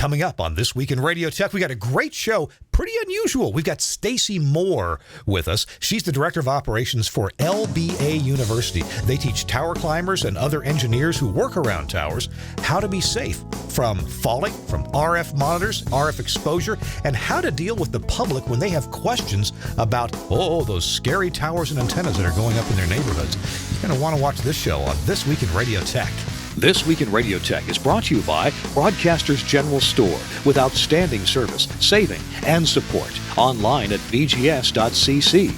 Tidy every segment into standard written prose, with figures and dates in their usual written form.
Coming up on This Week in Radio Tech, we got a great show, pretty unusual. We've got Stacey Moore with us. She's the Director of Operations for LBA University. They teach tower climbers and other engineers who work around towers how to be safe from falling, from RF monitors, RF exposure, and how to deal with the public when they have questions about, those scary towers and antennas that are going up in their neighborhoods. You're going to want to watch this show on This Week in Radio Tech. This Week in Radio Tech is brought to you by Broadcasters General Store with outstanding service, saving, and support. Online at bgs.cc.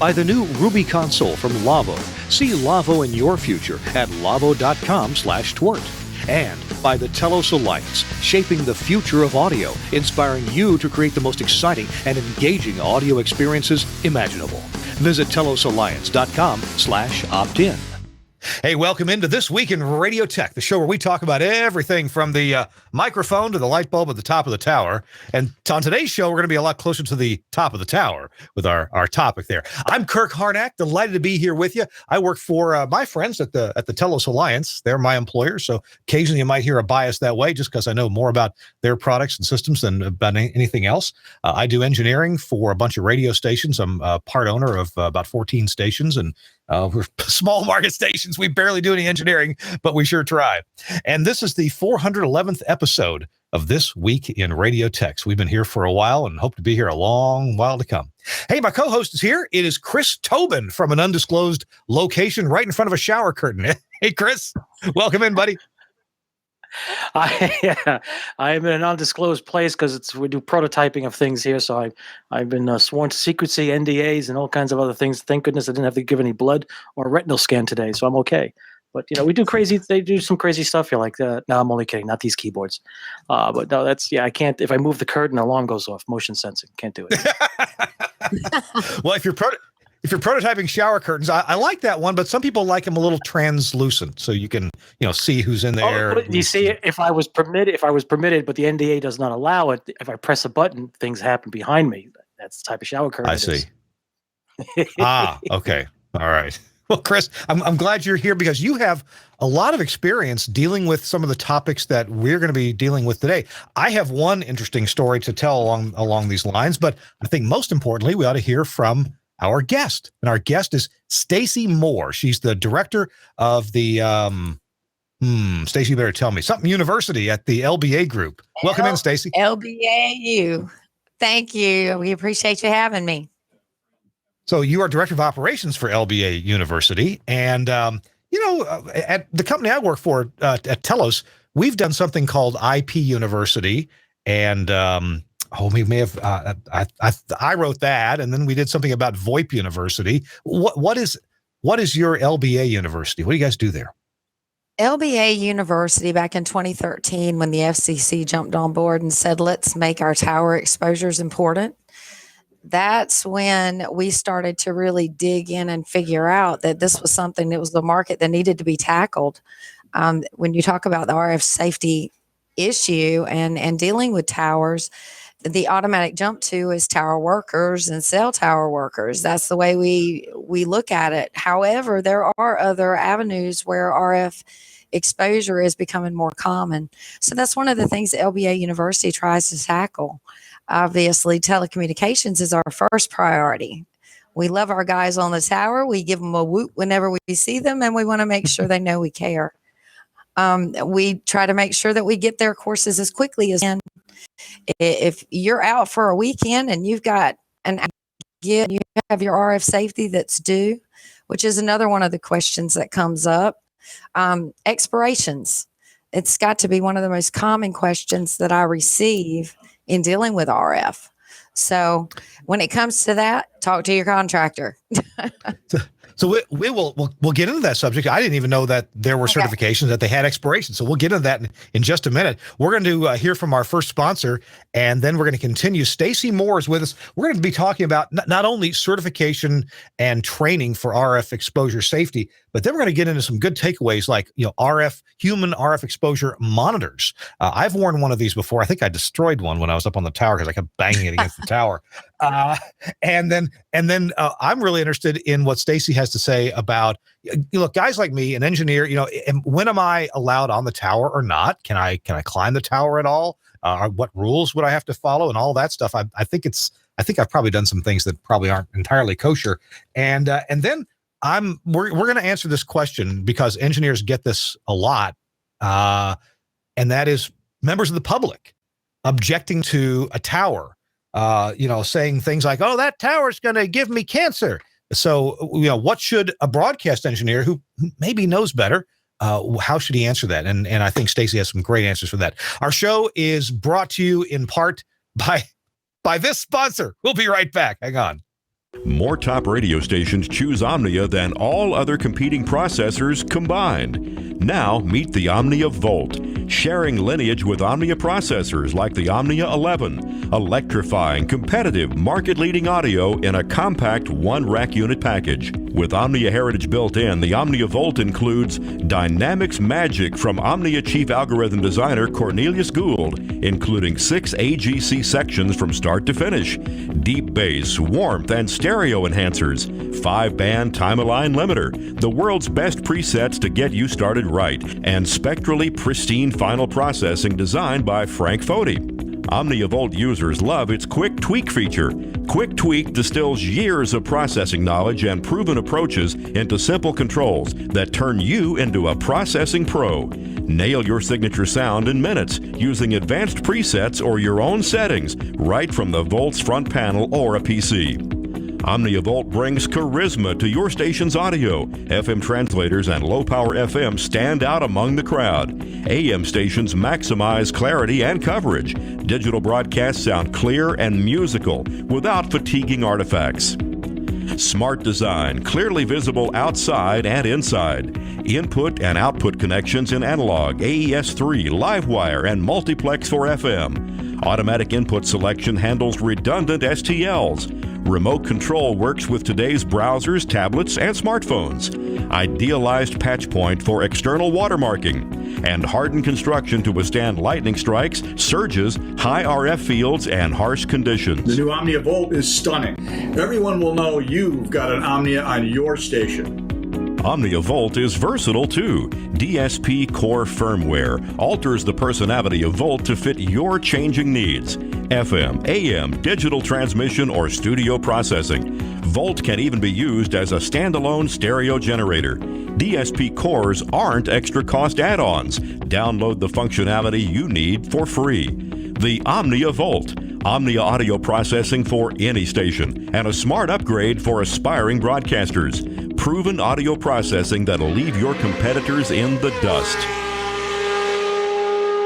By the new Ruby console from Lawo. See Lawo in your future at lawo.com/TWiRT. And by the Telos Alliance, shaping the future of audio, inspiring you to create the most exciting and engaging audio experiences imaginable. Visit telosalliance.com/opt-in. Hey, welcome into This Week in Radio Tech, the show where we talk about everything from the microphone to the light bulb at the top of the tower. And on today's show, we're going to be a lot closer to the top of the tower with our topic there. I'm Kirk Harnack, delighted to be here with you. I work for my friends at the Telos Alliance. They're my employer, so occasionally you might hear a bias that way just because I know more about their products and systems than about anything else. I do engineering for a bunch of radio stations. I'm a part owner of about 14 stations, and we're small market stations. We barely do any engineering, but we sure try. And this is the 411th episode of This Week in Radio Tech. We've been here for a while and hope to be here a long while to come. Hey, my co-host is here. It is Chris Tobin from an undisclosed location right in front of a shower curtain. Hey, Chris, welcome in, buddy. I am in an undisclosed place because we do prototyping of things here. So I've been sworn to secrecy, NDAs, and all kinds of other things. Thank goodness I didn't have to give any blood or retinal scan today, so I'm okay. But we do they do some crazy stuff here like that. No, I'm only kidding. Not these keyboards. But no, I can't. If I move the curtain, alarm goes off. Motion sensing. Can't do it. Well, if you're prototyping shower curtains, I like that one, but some people like them a little translucent, so you can, see who's in there. You see, if I was permitted, but the NDA does not allow it. If I press a button, things happen behind me. That's the type of shower curtain. I see. Okay, all right. Well, Chris, I'm glad you're here because you have a lot of experience dealing with some of the topics that we're going to be dealing with today. I have one interesting story to tell along these lines, but I think most importantly, we ought to hear from our guest. And our guest is Stacey Moore. She's the director of the, Stacey, you better tell me, something university at the LBA Group. Welcome in, Stacey. LBAU. Thank you. We appreciate you having me. So you are director of operations for LBA University. And, at the company I work for at Telos, we've done something called IP University. And, we may have, I wrote that, and then we did something about VoIP University. What is your LBA University? What do you guys do there? LBA University, back in 2013, when the FCC jumped on board and said, let's make our tower exposures important, that's when we started to really dig in and figure out that this was something that was the market that needed to be tackled. When you talk about the RF safety issue and dealing with towers, the automatic jump to is tower workers and cell tower workers. That's the way we look at it. However, there are other avenues where RF exposure is becoming more common. So that's one of the things that LBA University tries to tackle. Obviously, telecommunications is our first priority. We love our guys on the tower. We give them a whoop whenever we see them, and we want to make sure they know we care. We try to make sure that we get their courses as quickly as we can. If you're out for a weekend and you've got you have your RF safety that's due, which is another one of the questions that comes up. Expirations. It's got to be one of the most common questions that I receive in dealing with RF. So when it comes to that, talk to your contractor. So we'll get into that subject. I didn't even know that there were certifications that they had expirations. So we'll get into that in just a minute. We're going to hear from our first sponsor, and then we're going to continue. Stacey Moore is with us. We're going to be talking about not only certification and training for RF exposure safety, but then we're going to get into some good takeaways like human RF exposure monitors. I've worn one of these before. I think I destroyed one when I was up on the tower because I kept banging it against the tower. And then I'm really interested in what Stacey has to say about, look, guys like me, an engineer, when am I allowed on the tower or not? Can I climb the tower at all? What rules would I have to follow and all that stuff? I think I've probably done some things that probably aren't entirely kosher. And then we're going to answer this question because engineers get this a lot. And that is members of the public objecting to a tower, saying things like, oh, that tower's going to give me cancer. So, what should a broadcast engineer who maybe knows better, how should he answer that? And I think Stacey has some great answers for that. Our show is brought to you in part by this sponsor. We'll be right back. Hang on. More top radio stations choose Omnia than all other competing processors combined. Now meet the Omnia Volt, sharing lineage with Omnia processors like the Omnia 11, electrifying, competitive, market-leading audio in a compact one-rack unit package. With Omnia heritage built in, the Omnia Volt includes Dynamics Magic from Omnia chief algorithm designer Cornelius Gould, including 6 AGC sections from start to finish, deep bass, warmth, and stereo enhancers, 5-band time-aligned limiter, the world's best presets to get you started right, and spectrally pristine final processing designed by Frank Foti. Omnia Volt users love its Quick Tweak feature. Quick Tweak distills years of processing knowledge and proven approaches into simple controls that turn you into a processing pro. Nail your signature sound in minutes using advanced presets or your own settings right from the Volt's front panel or a PC. Omnia Volt brings charisma to your station's audio. FM translators and low-power FM stand out among the crowd. AM stations maximize clarity and coverage. Digital broadcasts sound clear and musical without fatiguing artifacts. Smart design, clearly visible outside and inside. Input and output connections in analog, AES3, Livewire, and multiplex for FM. Automatic input selection handles redundant STLs. Remote control works with today's browsers, tablets, and smartphones. Idealized patch point for external watermarking. And hardened construction to withstand lightning strikes, surges, high RF fields, and harsh conditions. The new Omnia Volt is stunning. Everyone will know you've got an Omnia on your station. Omnia Volt is versatile too. DSP Core firmware alters the personality of Volt to fit your changing needs. FM, AM, digital transmission, or studio processing. Volt can even be used as a standalone stereo generator. DSP cores aren't extra cost add-ons. Download the functionality you need for free. The Omnia Volt. Omnia audio processing for any station, and a smart upgrade for aspiring broadcasters. Proven audio processing that'll leave your competitors in the dust.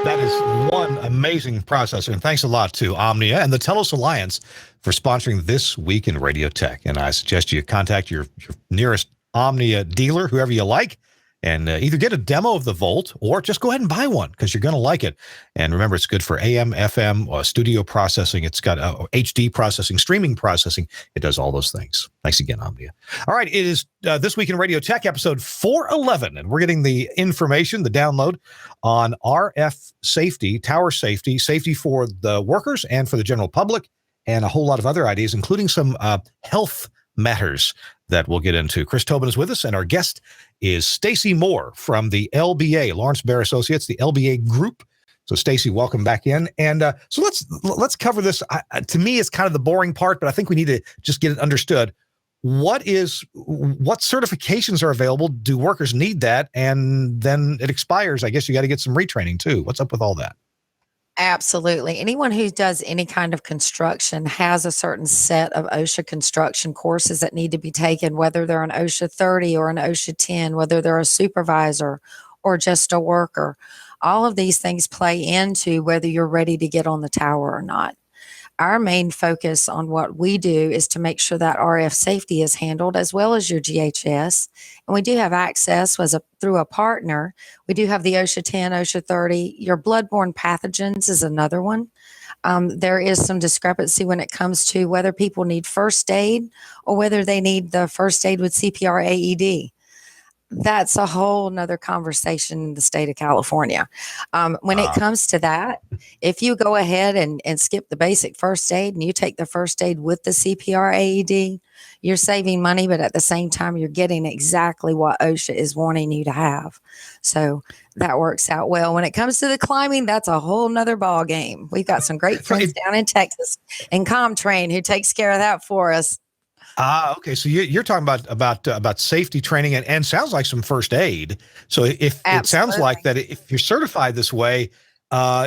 That is one amazing processor, and thanks a lot to Omnia and the Telos Alliance for sponsoring This Week in Radio Tech. And I suggest you contact your nearest Omnia dealer, whoever you like, and either get a demo of the Volt or just go ahead and buy one because you're going to like it. And remember, it's good for AM, FM, studio processing. It's got HD processing, streaming processing. It does all those things. Thanks again, Omnia. All right, it is This Week in Radio Tech, episode 411, and we're getting the information, the download on RF safety, tower safety, safety for the workers and for the general public, and a whole lot of other ideas, including some health matters that we'll get into. Chris Tobin is with us, and our guest is Stacey Moore from the LBA, Lawrence Bear Associates, the LBA Group. So, Stacey, welcome back in. And so let's cover this. To me, it's kind of the boring part, but I think we need to just get it understood. What certifications are available? Do workers need that? And then it expires. I guess you got to get some retraining too. What's up with all that? Absolutely. Anyone who does any kind of construction has a certain set of OSHA construction courses that need to be taken, whether they're an OSHA 30 or an OSHA 10, whether they're a supervisor or just a worker. All of these things play into whether you're ready to get on the tower or not. Our main focus on what we do is to make sure that RF safety is handled, as well as your GHS. And we do have access through a partner. We do have the OSHA 10, OSHA 30. Your bloodborne pathogens is another one. There is some discrepancy when it comes to whether people need first aid or whether they need the first aid with CPR AED. That's a whole nother conversation in the state of California. When it comes to that, if you go ahead and skip the basic first aid and you take the first aid with the CPR AED, you're saving money, but at the same time, you're getting exactly what OSHA is wanting you to have. So that works out well. When it comes to the climbing, that's a whole nother ball game. We've got some great friends down in Texas and ComTrain who takes care of that for us. Okay. So you're talking about safety training and sounds like some first aid. So if Absolutely. It sounds like that if you're certified this way,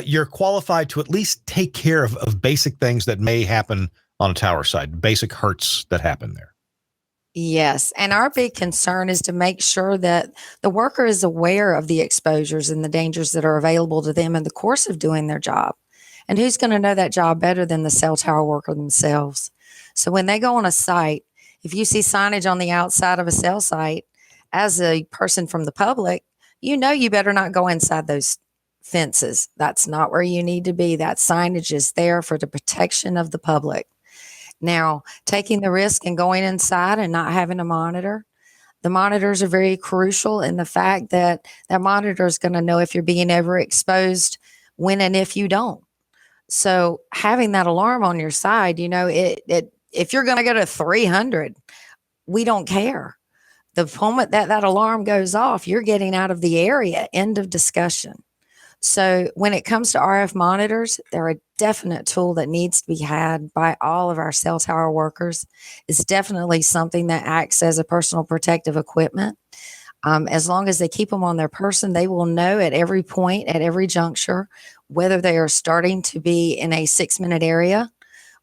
you're qualified to at least take care of basic things that may happen on a tower side, basic hurts that happen there. Yes. And our big concern is to make sure that the worker is aware of the exposures and the dangers that are available to them in the course of doing their job. And who's going to know that job better than the cell tower worker themselves? So when they go on a site, if you see signage on the outside of a cell site, as a person from the public, you know you better not go inside those fences. That's not where you need to be. That signage is there for the protection of the public. Now, taking the risk and going inside and not having a monitor, the monitors are very crucial in the fact that that monitor is going to know if you're being overexposed when and if you don't. So having that alarm on your side, if you're going to go to 300, we don't care. The moment that alarm goes off, you're getting out of the area. End of discussion. So when it comes to RF monitors, they're a definite tool that needs to be had by all of our cell tower workers. It's definitely something that acts as a personal protective equipment. As long as they keep them on their person, they will know at every point, at every juncture, whether they are starting to be in a 6-minute area,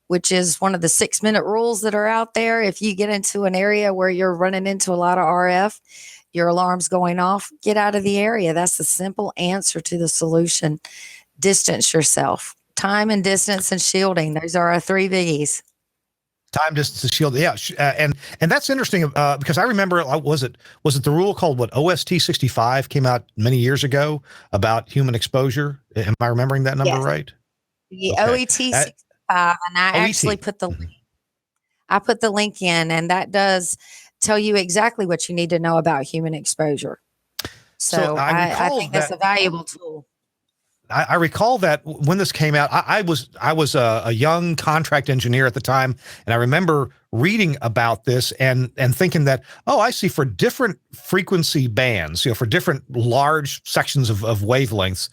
which is one of the 6-minute rules that are out there. If you get into an area where you're running into a lot of RF, your alarm's going off, get out of the area. That's the simple answer to the solution. Distance yourself. Time and distance and shielding. Those are our 3 biggies. Time, distance, and shield. Yeah, and that's interesting because I remember, was it the rule called OST 65 came out many years ago about human exposure? Am I remembering that number right? The Okay. OET 65, and I OET. actually put the link. I put the link in, and that does tell you exactly what you need to know about human exposure. So I think that's a valuable tool. I recall that when this came out, I was a young contract engineer at the time, and I remember reading about this and thinking that, I see for different frequency bands, for different large sections of wavelengths,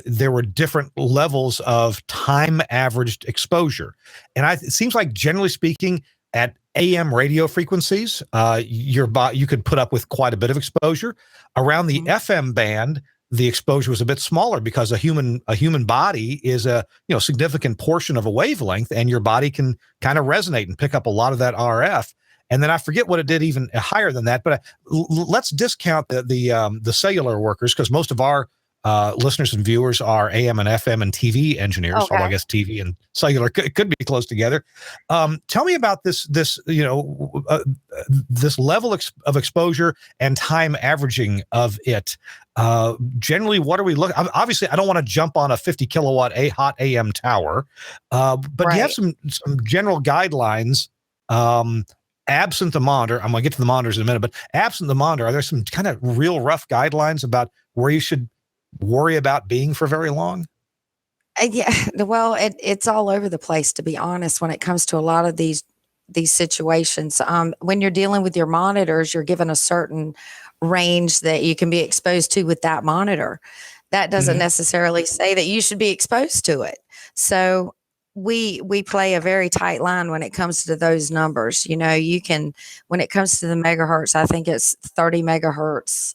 there were different levels of time averaged exposure. And it seems like generally speaking, at AM radio frequencies, you could put up with quite a bit of exposure. Around the FM band, the exposure was a bit smaller because a human body is a significant portion of a wavelength, and your body can kind of resonate and pick up a lot of that RF. And then I forget what it did even higher than that. But let's discount the cellular workers, because most of our listeners and viewers are AM and FM and TV engineers. Okay. Although I guess TV and cellular could be close together. Tell me about this level of exposure and time averaging of it. Generally, what are we looking? Obviously, I don't want to jump on a 50 kilowatt hot AM tower, but do you have some general guidelines? Absent the monitor, I'm going to get to the monitors in a minute, but absent the monitor, are there some kind of real rough guidelines about where you should worry about being for very long? Yeah, well, it's all over the place, to be honest, when it comes to a lot of these situations. When you're dealing with your monitors, you're given a certain range that you can be exposed to with that monitor. That doesn't necessarily say that you should be exposed to it. So we play a very tight line when it comes to those numbers. You can, when it comes to the megahertz, I think it's 30 megahertz,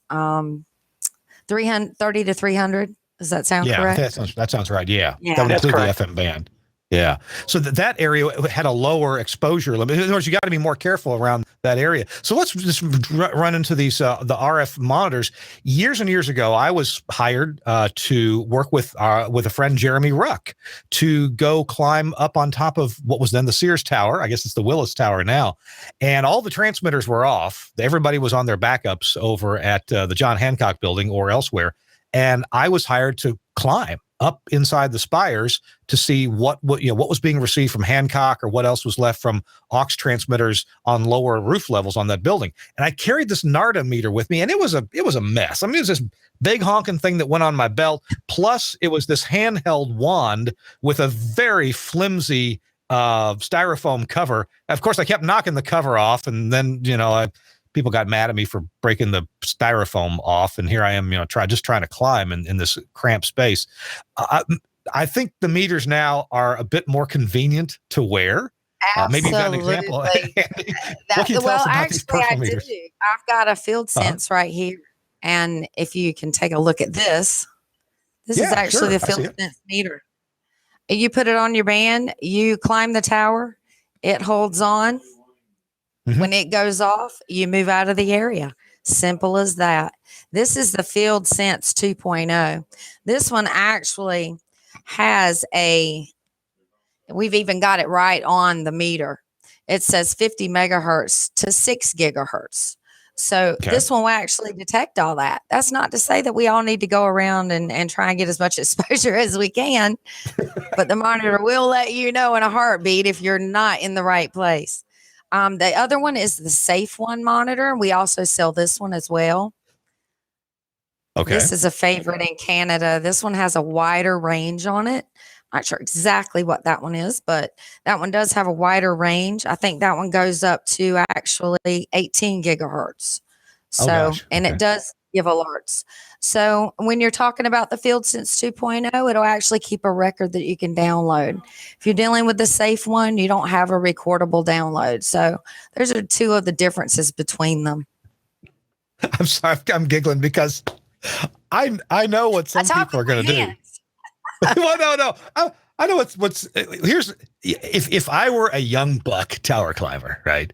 30 to 300. Does that sound correct? That sounds right. Yeah. Yeah, That would that's include correct. the FM band. Yeah. So that area had a lower exposure limit. In other words, you got to be more careful around that area. So let's just run into these, the RF monitors. Years and years ago, I was hired to work with a friend, Jeremy Ruck, to go climb up on top of what was then the Sears Tower. I guess it's the Willis Tower now. And all the transmitters were off. Everybody was on their backups over at the John Hancock building or elsewhere. And I was hired to climb up inside the spires to see what was being received from Hancock or what else was left from aux transmitters on lower roof levels on that building. And I carried this NARDA meter with me, and it was a mess. I mean, it was this big honking thing that went on my belt. Plus, it was this handheld wand with a very flimsy styrofoam cover. Of course, I kept knocking the cover off, and then people got mad at me for breaking the styrofoam off, and here I am, just trying to climb in this cramped space. I think the meters now are a bit more convenient to wear. Maybe you've got an example. What can you tell us about these purple meters? I've got a Field Sense right here, and if you can take a look at this is actually the Field Sense meter. You put it on your band, you climb the tower, it holds on. Mm-hmm. When it goes off, you move out of the area. Simple as that. This is the Field Sense 2.0. This one actually has we've even got it right on the meter. It says 50 megahertz to 6 gigahertz. So this one will actually detect all that. That's not to say that we all need to go around and try and get as much exposure as we can, but the monitor will let you know in a heartbeat if you're not in the right place. The other one is the Safe One monitor. We also sell this one as well. Okay. This is a favorite in Canada. This one has a wider range on it. Not sure exactly what that one is, but that one does have a wider range. I think that one goes up to actually 18 gigahertz. So, it does give alerts. So when you're talking about the Field Sense 2.0, it'll actually keep a record that you can download. If you're dealing with the Safe One, you don't have a recordable download. So those are two of the differences between them. I'm sorry, I'm giggling because I know what some people are going to do. Well, no. I know what's here's if I were a young buck tower climber, right?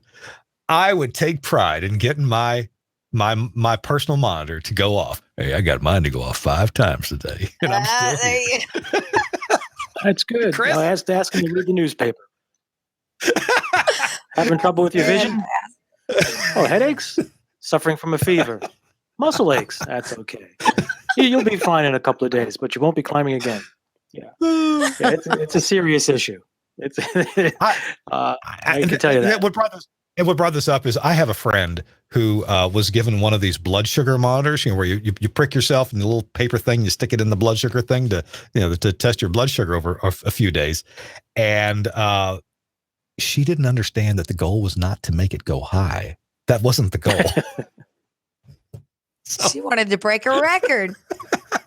I would take pride in getting my personal monitor to go off. Hey, I got mine to go off 5 times today, and I'm still here. That's good. Chris? I asked him to read the newspaper. Having trouble with your vision? Oh, headaches? Suffering from a fever? Muscle aches? That's okay. You'll be fine in a couple of days, but you won't be climbing again. Yeah, it's a serious issue. I can tell you that. What brought this up is I have a friend who was given one of these blood sugar monitors, where you prick yourself and the little paper thing, you stick it in the blood sugar thing to test your blood sugar over a few days. And she didn't understand that the goal was not to make it go high. That wasn't the goal. She wanted to break a record.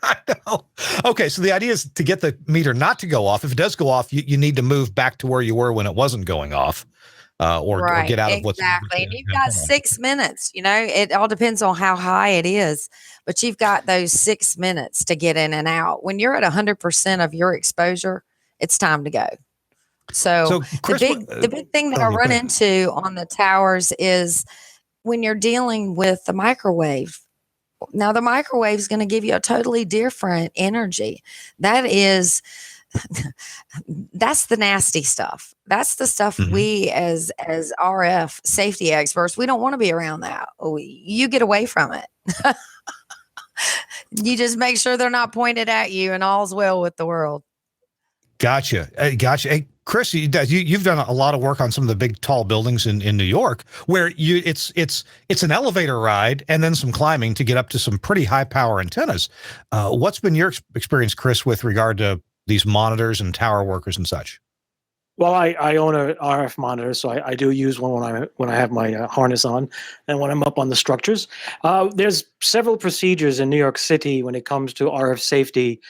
I know. Okay, so the idea is to get the meter not to go off. If it does go off, you need to move back to where you were when it wasn't going off. Or get out of what's exactly. And you've got 6 minutes. It all depends on how high it is, but you've got those 6 minutes to get in and out. When you're at 100% of your exposure, it's time to go. So Chris, the big thing that I run into on the towers is when you're dealing with the microwave. Now, the microwave is going to give you a totally different energy. That's the nasty stuff. That's the stuff we as RF safety experts, we don't want to be around that. You get away from it. You just make sure they're not pointed at you and all's well with the world. Gotcha. Hey, Chris, you've done a lot of work on some of the big tall buildings in New York where it's an elevator ride and then some climbing to get up to some pretty high power antennas. What's been your experience, Chris, with regard to these monitors and tower workers and such? Well, I own an RF monitor, so I do use one when I have my harness on and when I'm up on the structures. There's several procedures in New York City when it comes to RF safety,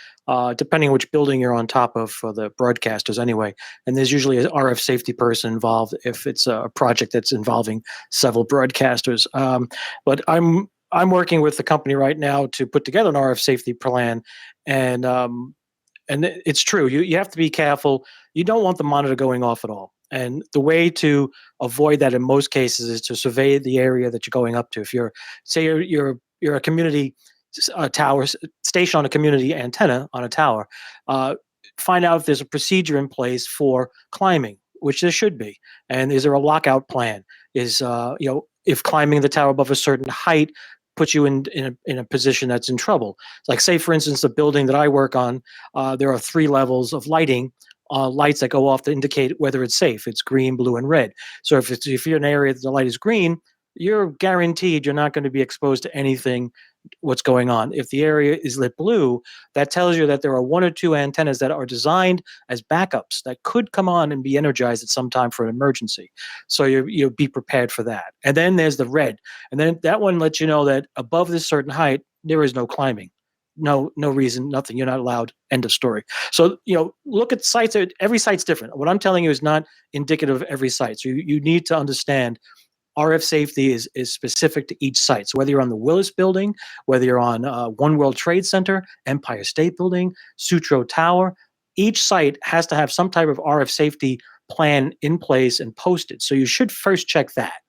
depending on which building you're on top of for the broadcasters anyway. And there's usually an RF safety person involved if it's a project that's involving several broadcasters. But I'm working with the company right now to put together an RF safety plan, and it's true. You have to be careful. You don't want the monitor going off at all. And the way to avoid that in most cases is to survey the area that you're going up to. If you're a community tower station on a community antenna on a tower, find out if there's a procedure in place for climbing, which there should be. And is there a lockout plan? If climbing the tower above a certain height put you in a position that's in trouble. Like, say, for instance, the building that I work on, there are 3 levels of lighting, lights that go off to indicate whether it's safe. It's green, blue, and red. So if you're in an area that the light is green, you're guaranteed you're not going to be exposed to anything what's going on. If the area is lit blue, that tells you that there are 1 or 2 antennas that are designed as backups that could come on and be energized at some time for an emergency. So you'll be prepared for that. And then there's the red. And then that one lets you know that above this certain height, there is no climbing. No reason, nothing. You're not allowed. End of story. So, look at sites. Every site's different. What I'm telling you is not indicative of every site. So you need to understand RF safety is specific to each site. So whether you're on the Willis Building, whether you're on One World Trade Center, Empire State Building, Sutro Tower, each site has to have some type of RF safety plan in place and posted. So you should first check that,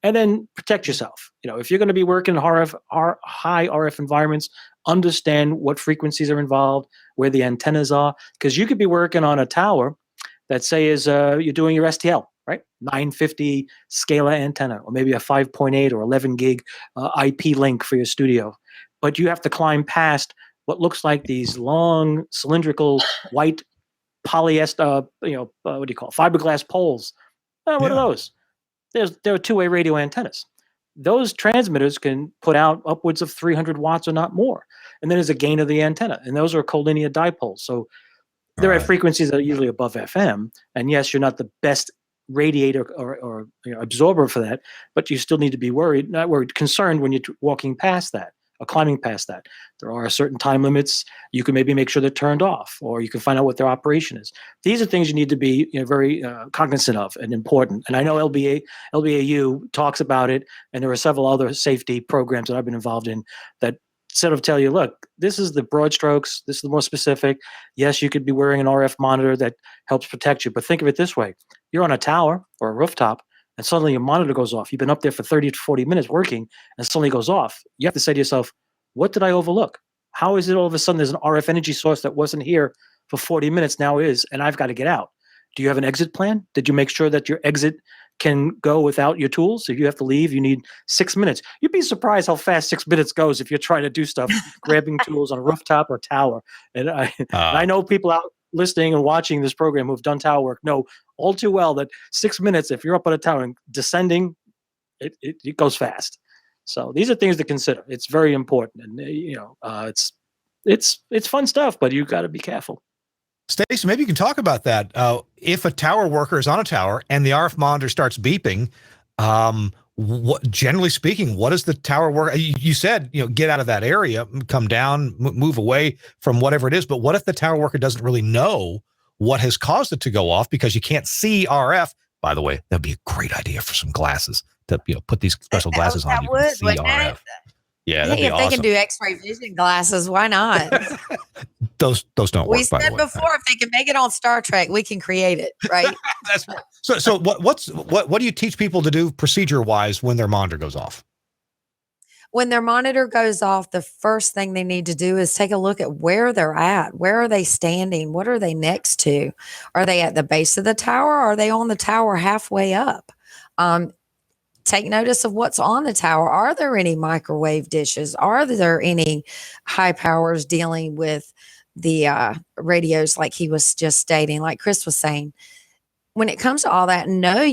and then protect yourself. If you're going to be working in high RF environments, understand what frequencies are involved, where the antennas are, because you could be working on a tower that is you're doing your STL, right? 950 Scala antenna, or maybe a 5.8 or 11 gig IP link for your studio. But you have to climb past what looks like these long cylindrical white polyester, what do you call it? Fiberglass poles. What are those? There are 2-way radio antennas. Those transmitters can put out upwards of 300 watts or not more. And then there's a gain of the antenna. And those are collinear dipoles. So they're at frequencies that are usually above FM. And yes, you're not the best radiator or absorber for that, but you still need to be concerned when you're walking past that or climbing past that. There are certain time limits. You can maybe make sure they're turned off, or you can find out what their operation is. These are things you need to be very cognizant of and important. And I know LBAU talks about it, and there are several other safety programs that I've been involved in that sort of tell you, look, this is the broad strokes, this is the more specific. Yes, you could be wearing an RF monitor that helps protect you, but think of it this way. You're on a tower or a rooftop, and suddenly your monitor goes off. You've been up there for 30 to 40 minutes working, and suddenly goes off. You have to say to yourself, what did I overlook? How is it all of a sudden there's an RF energy source that wasn't here for 40 minutes, now is, and I've got to get out? Do you have an exit plan? Did you make sure that your exit can go without your tools? If you have to leave, you need 6 minutes. You'd be surprised how fast 6 minutes goes if you're trying to do stuff, grabbing tools on a rooftop or tower. And I know people out listening and watching this program who've done tower work know all too well that 6 minutes, if you're up on a tower and descending, it goes fast. So these are things to consider. It's very important, and it's fun stuff, but you got to be careful. Stacey, maybe you can talk about that. If a tower worker is on a tower and the RF monitor starts beeping, generally speaking, what is the tower worker? You said, get out of that area, come down, move away from whatever it is. But what if the tower worker doesn't really know what has caused it to go off because you can't see RF? By the way, that'd be a great idea for some glasses to put these special glasses on. You can see RF. Yeah, that'd be awesome. If they can do X-ray vision glasses, why not? Those don't work. We said before, if they can make it on Star Trek, we can create it, right? That's right. So what do you teach people to do procedure-wise when their monitor goes off? When their monitor goes off, the first thing they need to do is take a look at where they're at. Where are they standing? What are they next to? Are they at the base of the tower? Or are they on the tower halfway up? Take notice of what's on the tower. Are there any microwave dishes? Are there any high powers dealing with the radios, like he was just stating, like Chris was saying? When it comes to all that, know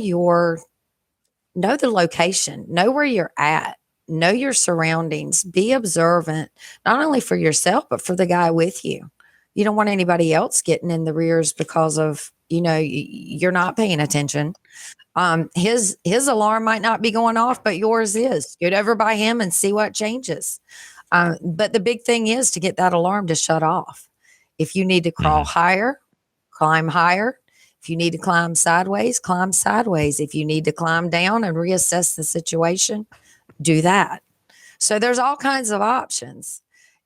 the location, know where you're at, know your surroundings, be observant, not only for yourself, but for the guy with you. You don't want anybody else getting in the rears because of, you're not paying attention. His alarm might not be going off, but yours is. Get over by him and see what changes. But the big thing is to get that alarm to shut off. If you need to crawl higher, climb higher. If you need to climb sideways, climb sideways. If you need to climb down and reassess the situation, do that. So there's all kinds of options.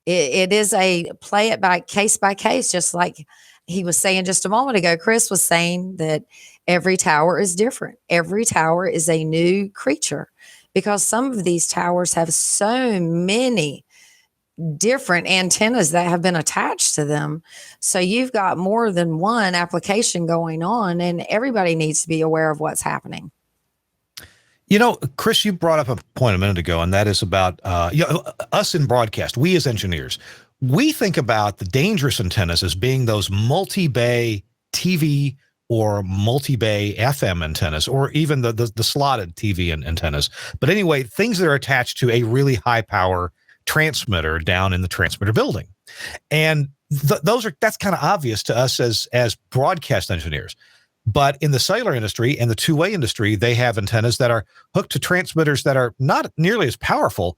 It is a play it by case, just like he was saying just a moment ago. Chris was saying that every tower is different. Every tower is a new creature because some of these towers have so many different antennas that have been attached to them. So you've got more than one application going on, and everybody needs to be aware of what's happening. You know, Chris, you brought up a point a minute ago, and that is about us in broadcast. We as engineers, we think about the dangerous antennas as being those multi-bay TV or multi-bay FM antennas, or even the slotted TV antennas. But anyway, things that are attached to a really high power transmitter down in the transmitter building, and that's kind of obvious to us as broadcast engineers. But in the cellular industry and the two-way industry, they have antennas that are hooked to transmitters that are not nearly as powerful.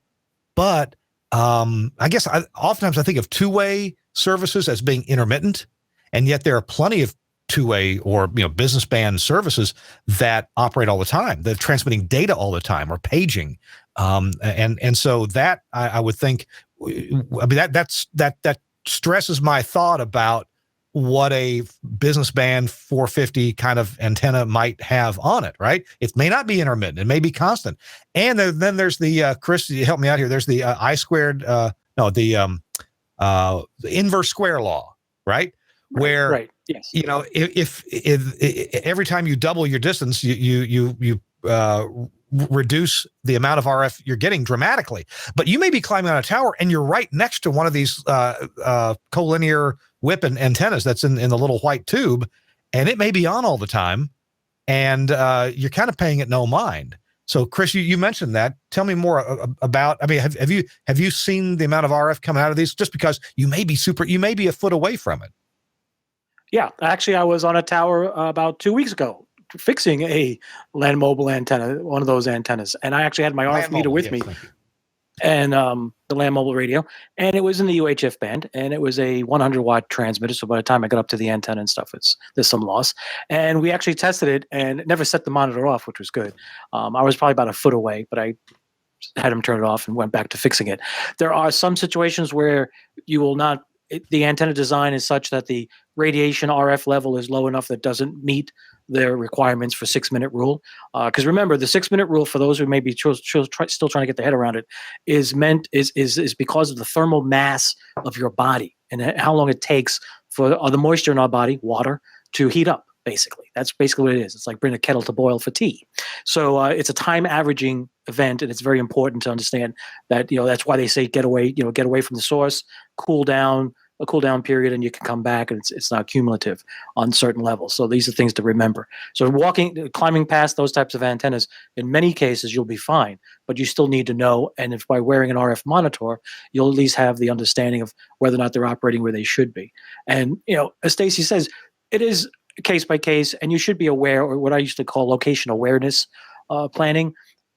But oftentimes I think of two-way services as being intermittent, and yet there are plenty of two-way or business band services that operate all the time, that are transmitting data all the time or paging, and so that I would think, that stresses my thought about what a business band 450 kind of antenna might have on it, right? It may not be intermittent. It may be constant. And then there's the, Chris, you help me out here. There's the the inverse square law, right? Where, right. Yes. If every time you double your distance, you reduce the amount of RF you're getting dramatically. But you may be climbing on a tower and you're right next to one of these collinear whip and antennas that's in the little white tube, and it may be on all the time, and you're kind of paying it no mind. So, Chris, you mentioned that. Tell me more about. I mean, have you seen the amount of RF coming out of these? Just because you may be a foot away from it. Yeah, actually, I was on a tower about 2 weeks ago fixing a land mobile antenna, one of those antennas, and I actually had my RF meter with me, and the land mobile radio, and it was in the UHF band, and it was a 100-watt transmitter. So by the time I got up to the antenna and stuff, there's some loss. And we actually tested it, and it never set the monitor off, which was good. I was probably about a foot away, but I had him turn it off and went back to fixing it. There are some situations where you will not. The antenna design is such that the radiation RF level is low enough that doesn't meet their requirements for 6-minute rule. Because remember, the 6-minute rule, for those who may be still trying to get their head around it, is because of the thermal mass of your body and how long it takes for the moisture in our body, water, to heat up. Basically, that's basically what it is. It's like bringing a kettle to boil for tea. So it's a time averaging event, and it's very important to understand that. That's why they say get away from the source, a cool down period, and you can come back, and it's not cumulative on certain levels. So these are things to remember. So climbing past those types of antennas, in many cases you'll be fine, but you still need to know. And if by wearing an RF monitor, you'll at least have the understanding of whether or not they're operating where they should be. And as Stacey says, it is case by case, and you should be aware, or what I used to call location awareness planning.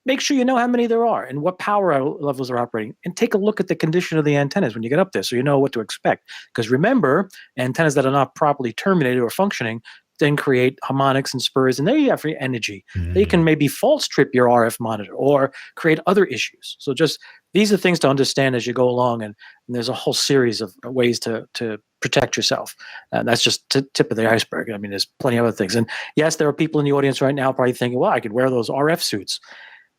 Make sure you know how many there are and what power levels are operating, and take a look at the condition of the antennas when you get up there so you know what to expect. Because remember, antennas that are not properly terminated or functioning then create harmonics and spurs, and they have free energy. They can maybe false trip your RF monitor or create other issues. So just these are things to understand as you go along, and there's a whole series of ways to protect yourself. And that's just tip of the iceberg. I mean, there's plenty of other things. And yes, there are people in the audience right now probably thinking, well, I could wear those RF suits.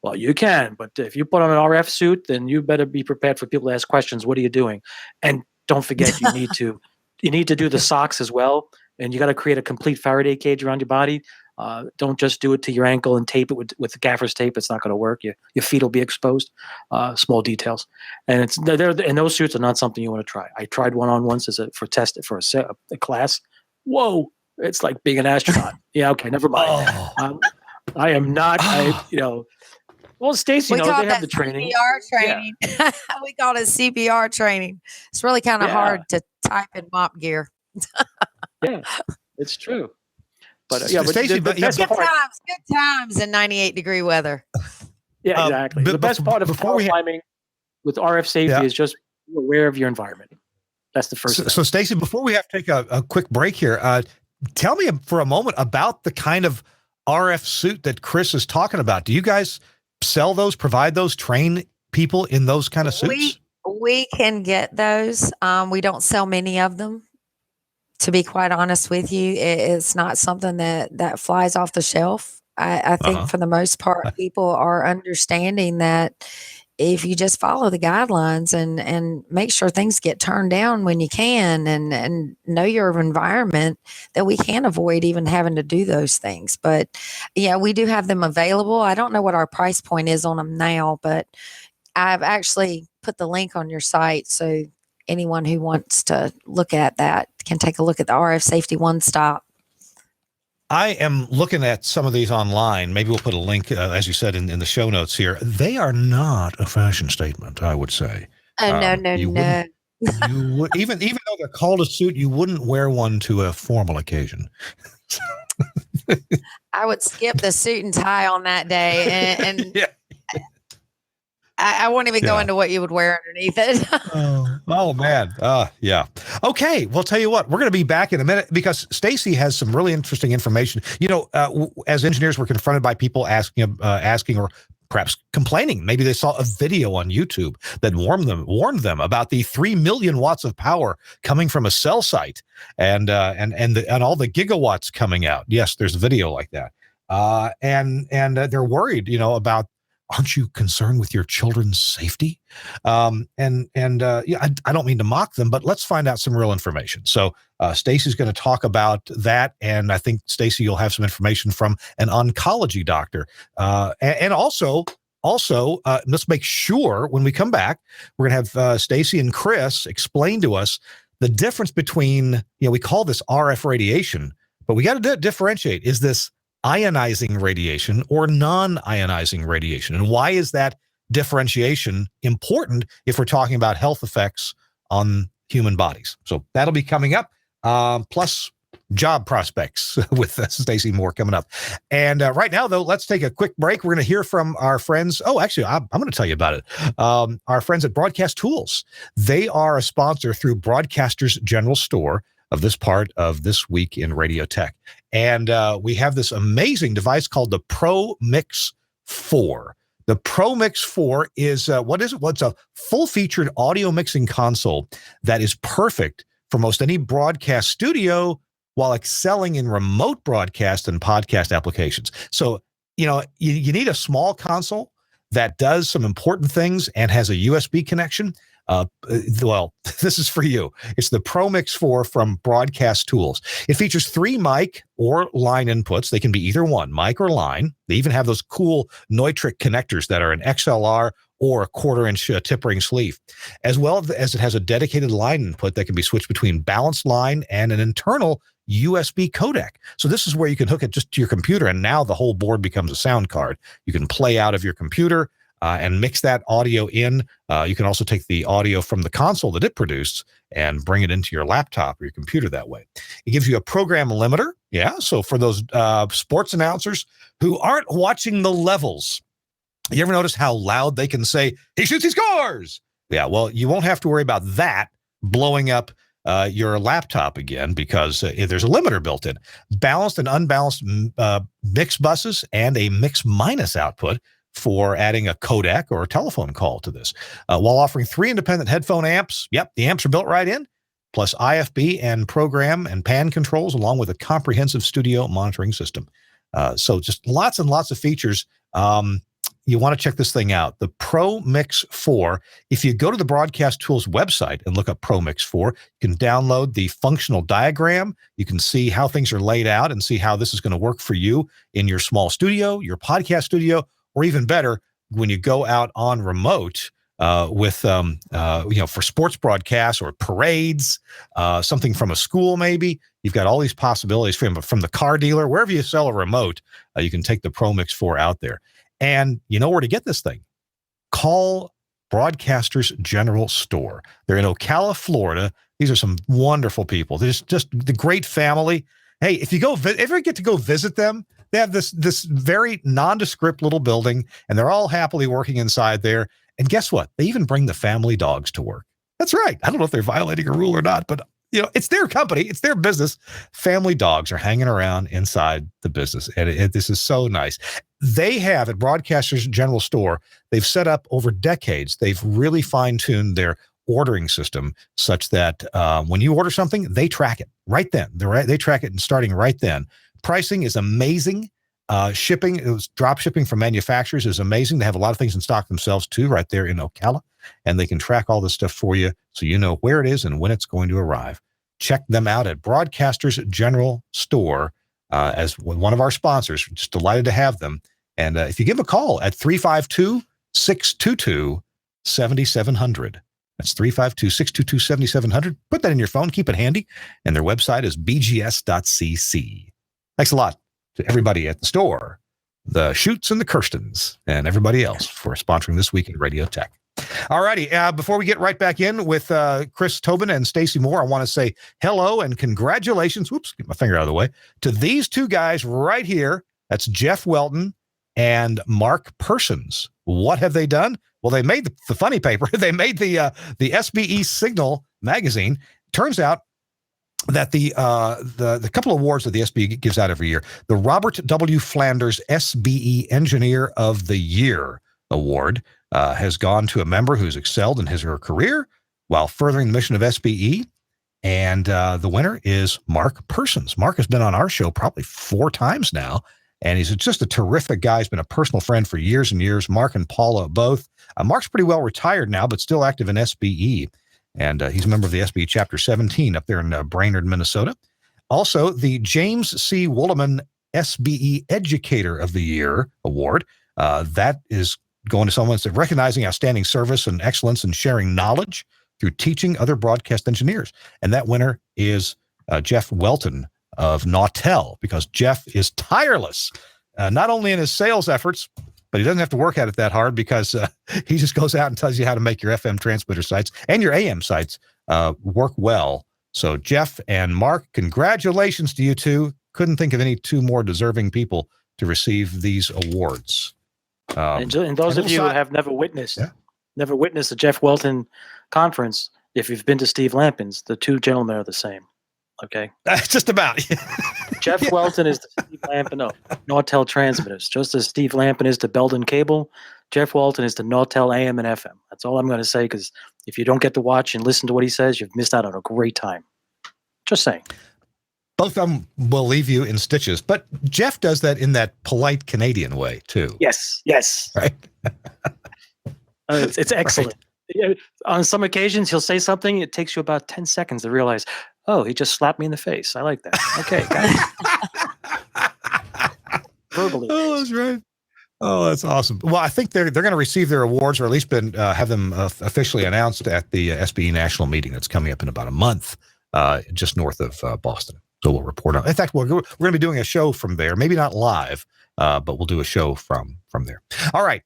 Well, you can, but if you put on an RF suit, then you better be prepared for people to ask questions. What are you doing? And don't forget, you need to do the socks as well. And you got to create a complete Faraday cage around your body. Don't just do it to your ankle and tape it with gaffer's tape. It's not going to work. Your feet will be exposed. Small details, and and those suits are not something you want to try. I tried one on once for a class. Whoa, it's like being an astronaut. Yeah, okay, never mind. I am not. Well, Stacey, they have the training. CPR training. Yeah. We call it CPR training. It's really kind of hard to type in mop gear. Yeah, it's true. But Stacey, good times in 98-degree weather. Yeah, exactly. The best part of climbing with RF safety is just be aware of your environment. That's the first thing. So Stacey, before we have to take a quick break here, tell me for a moment about the kind of RF suit that Chris is talking about. Do you guys sell those, provide those, train people in those kind of suits? We can get those. We don't sell many of them. To be quite honest with you, it's not something that flies off the shelf. I think for the most part, people are understanding that if you just follow the guidelines and make sure things get turned down when you can, and know your environment, that we can avoid even having to do those things. But yeah, we do have them available. I don't know what our price point is on them now, but I've actually put the link on your site, so anyone who wants to look at that can take a look at the RF Safety One Stop. I am looking at some of these online. Maybe we'll put a link, as you said, in the show notes here. They are not a fashion statement, I would say. Oh, no. You would, even though they're called a suit, you wouldn't wear one to a formal occasion. I would skip the suit and tie on that day, and Yeah. I won't even go into what you would wear underneath it. Oh man. Yeah. Okay. Well, tell you what, we're going to be back in a minute because Stacey has some really interesting information. You know, as engineers, we're confronted by people asking or perhaps complaining. Maybe they saw a video on YouTube that warned them about the 3 million watts of power coming from a cell site and all the gigawatts coming out. Yes, there's a video like that. And they're worried, you know, about, aren't you concerned with your children's safety? Yeah, I don't mean to mock them, but let's find out some real information. So Stacey's going to talk about that, and I think, Stacey, you'll have some information from an oncology doctor. And also, let's make sure when we come back, we're going to have Stacey and Chris explain to us the difference between, you know, we call this RF radiation, but we got to differentiate. Is this ionizing radiation or non-ionizing radiation? And why is that differentiation important if we're talking about health effects on human bodies? So that'll be coming up, plus job prospects with Stacey Moore coming up. And right now, though, let's take a quick break. We're going to hear from our friends. Oh, actually, I'm going to tell you about it. Our friends at Broadcast Tools. They are a sponsor through Broadcasters General Store of this part of This Week in Radio Tech. And we have this amazing device called the Pro Mix 4. The Pro Mix 4 is, what is it? Well, it's a full-featured audio mixing console that is perfect for most any broadcast studio while excelling in remote broadcast and podcast applications. So, you know, you need a small console that does some important things and has a USB connection. Well, this is for you. It's the Pro Mix 4 from Broadcast Tools. It features 3 mic or line inputs. They can be either one, mic or line. They even have those cool Neutrik connectors that are an XLR or a 1/4-inch tip ring sleeve, as well as it has a dedicated line input that can be switched between balanced line and an internal USB codec. So this is where you can hook it just to your computer, and now the whole board becomes a sound card. You can play out of your computer and mix that audio in. You can also take the audio from the console that it produced and bring it into your laptop or your computer that way. It gives you a program limiter. Yeah, so for those sports announcers who aren't watching the levels, you ever notice how loud they can say, he shoots, he scores? Yeah, well, you won't have to worry about that blowing up your laptop again because there's a limiter built in. Balanced and unbalanced mix buses and a mix minus output for adding a codec or a telephone call to this, while offering 3 independent headphone amps. Yep, the amps are built right in, plus IFB and program and pan controls, along with a comprehensive studio monitoring system. So just lots and lots of features. You want to check this thing out, the Pro Mix 4. If you go to the Broadcast Tools website and look up Pro Mix 4, you can download the functional diagram. You can see how things are laid out and see how this is going to work for you in your small studio, your podcast studio, or even better, when you go out on remote with, for sports broadcasts or parades, something from a school maybe. You've got all these possibilities from the car dealer. Wherever you sell a remote, you can take the Pro Mix 4 out there. And you know where to get this thing. Call Broadcasters General Store. They're in Ocala, Florida. These are some wonderful people. They're just the great family. Hey, if you ever get to go visit them, they have this very nondescript little building, and they're all happily working inside there. And guess what? They even bring the family dogs to work. That's right. I don't know if they're violating a rule or not, but you know, it's their company, it's their business. Family dogs are hanging around inside the business, and this is so nice. They have at Broadcasters General Store, they've set up over decades. They've really fine-tuned their ordering system such that when you order something, they track it right then. They track it and starting right then. Pricing is amazing. Shipping, it was drop shipping from manufacturers is amazing. They have a lot of things in stock themselves too, right there in Ocala, and they can track all this stuff for you so you know where it is and when it's going to arrive. Check them out at Broadcasters General Store as one of our sponsors. We're just delighted to have them. And if you give them a call at 352-622-7700. That's 352-622-7700. Put that in your phone. Keep it handy. And their website is bgs.cc. Thanks a lot to everybody at the store, the Schutz and the Kirstens, and everybody else for sponsoring This Week in Radio Tech. All righty. Before we get right back in with Chris Tobin and Stacey Moore, I want to say hello and congratulations. Whoops, get my finger out of the way. To these two guys right here. That's Jeff Welton and Mark Persons. What have they done? Well, they made the funny paper. They made the SBE Signal magazine. Turns out that the couple of awards that the SBE gives out every year, the Robert W. Flanders SBE Engineer of the Year Award has gone to a member who's excelled in his or her career while furthering the mission of SBE. And the winner is Mark Persons. Mark has been on our show probably 4 times now, and he's just a terrific guy. He's been a personal friend for years and years. Mark and Paula both. Mark's pretty well retired now, but still active in SBE. And he's a member of the SBE Chapter 17 up there in Brainerd, Minnesota. Also, the James C. Woolman SBE Educator of the Year Award. That is going to someone that's recognizing outstanding service and excellence in sharing knowledge through teaching other broadcast engineers. And that winner is Jeff Welton of Nautel, because Jeff is tireless, not only in his sales efforts, but he doesn't have to work at it that hard because he just goes out and tells you how to make your FM transmitter sites and your AM sites work well. So Jeff and Mark, congratulations to you two. Couldn't think of any 2 more deserving people to receive these awards. And those of you who have never witnessed a Jeff Welton conference, if you've been to Steve Lampin's, the 2 gentlemen are the same. Okay, just about. Jeff Welton is the Steve Lampin of Nautel transmitters, just as Steve Lampin is to Belden Cable. Jeff Welton is to Nautel AM and FM. That's all I'm going to say, because if you don't get to watch and listen to what he says, you've missed out on a great time. Just saying. Both of them will leave you in stitches, but Jeff does that in that polite Canadian way too. Yes. Right. It's excellent. Right. On some occasions, he'll say something. It takes you about 10 seconds to realize, oh, he just slapped me in the face. I like that. Okay. Verbally. Oh, that's right. Oh, that's awesome. Well, I think they're going to receive their awards, or at least have them officially announced at the SBE National meeting that's coming up in about a month, just north of Boston. So we'll report on. In fact, we're going to be doing a show from there. Maybe not live, but we'll do a show from there. All right,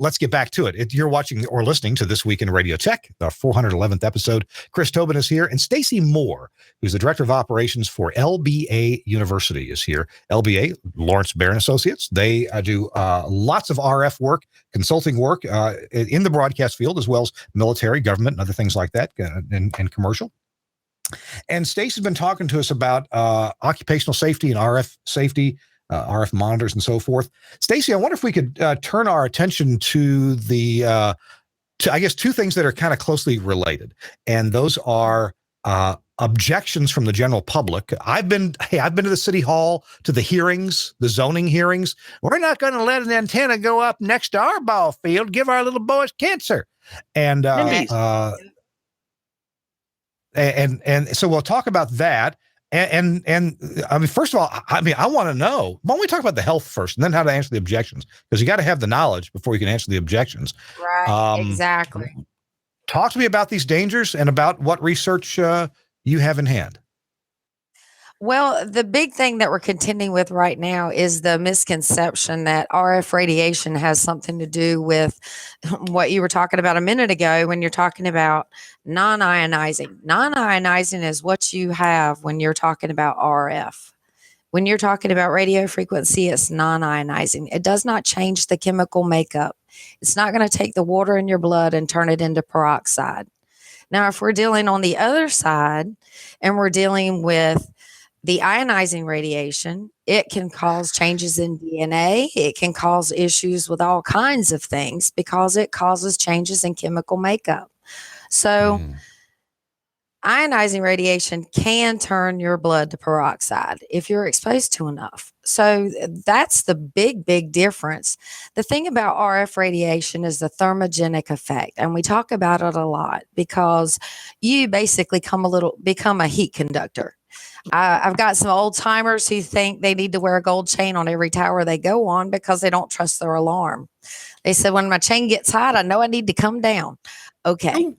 let's get back to it. You're watching or listening to This Week in Radio Tech, the 411th episode. Chris Tobin is here, and Stacey Moore, who's the Director of Operations for LBA University, is here. LBA, Lawrence Barron Associates. They do lots of RF work, consulting work in the broadcast field, as well as military, government, and other things like that, and commercial. And Stacey's been talking to us about occupational safety and RF safety, RF monitors and so forth. Stacey, I wonder if we could turn our attention to I guess 2 things that are kind of closely related. And those are objections from the general public. I've been to the city hall, to the hearings, the zoning hearings. We're not going to let an antenna go up next to our ball field, give our little boys cancer. And so we'll talk about that. And I mean, first of all, I want to know, why don't we talk about the health first and then how to answer the objections? Because you got to have the knowledge before you can answer the objections. Right, exactly. Talk to me about these dangers and about what research you have in hand. Well, the big thing that we're contending with right now is the misconception that RF radiation has something to do with what you were talking about a minute ago when you're talking about non-ionizing. Non-ionizing is what you have when you're talking about RF. When you're talking about radio frequency, it's non-ionizing. It does not change the chemical makeup. It's not going to take the water in your blood and turn it into peroxide. Now, if we're dealing on the other side and we're dealing with the ionizing radiation, it can cause changes in DNA. It can cause issues with all kinds of things because it causes changes in chemical makeup. So ionizing radiation can turn your blood to peroxide if you're exposed to enough. So that's the big difference. The thing about RF radiation is the thermogenic effect. And we talk about it a lot because you basically become a heat conductor. I've got some old timers who think they need to wear a gold chain on every tower they go on because they don't trust their alarm. They said, when my chain gets hot, I know I need to come down. Okay.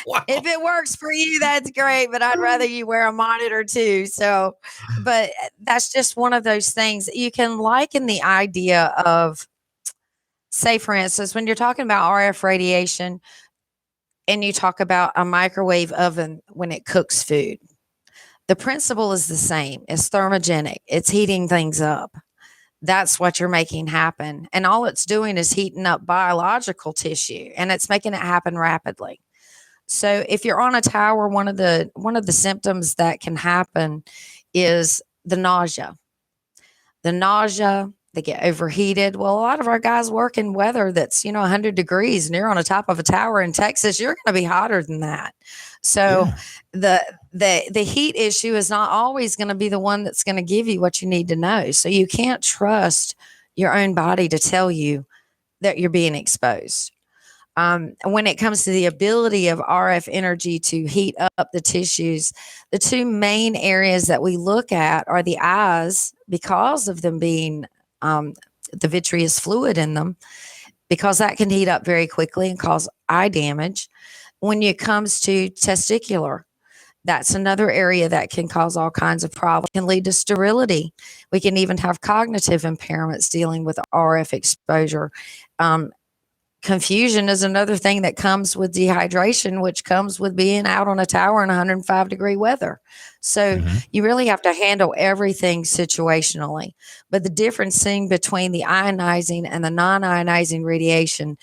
Wow. If it works for you, that's great, but I'd rather you wear a monitor too. So, but that's just one of those things. You can liken the idea of, say, for instance, when you're talking about RF radiation and you talk about a microwave oven when it cooks food, the principle is the same. It's thermogenic. It's heating things up. That's what you're making happen. And all it's doing is heating up biological tissue, and it's making it happen rapidly. So if you're on a tower, one of the symptoms that can happen is the nausea. They get overheated. Well, a lot of our guys work in weather that's, 100 degrees, and you're on the top of a tower in Texas, you're going to be hotter than that. So the heat issue is not always going to be the one that's going to give you what you need to know. So you can't trust your own body to tell you that you're being exposed. When it comes to the ability of RF energy to heat up the tissues, the two main areas that we look at are the eyes, because of them being the vitreous fluid in them, because that can heat up very quickly and cause eye damage. When it comes to testicular, that's another area that can cause all kinds of problems. It can lead to sterility. We can even have cognitive impairments dealing with RF exposure. Confusion is another thing that comes with dehydration, which comes with being out on a tower in 105-degree weather. So you really have to handle everything situationally. But the difference between the ionizing and the non-ionizing radiation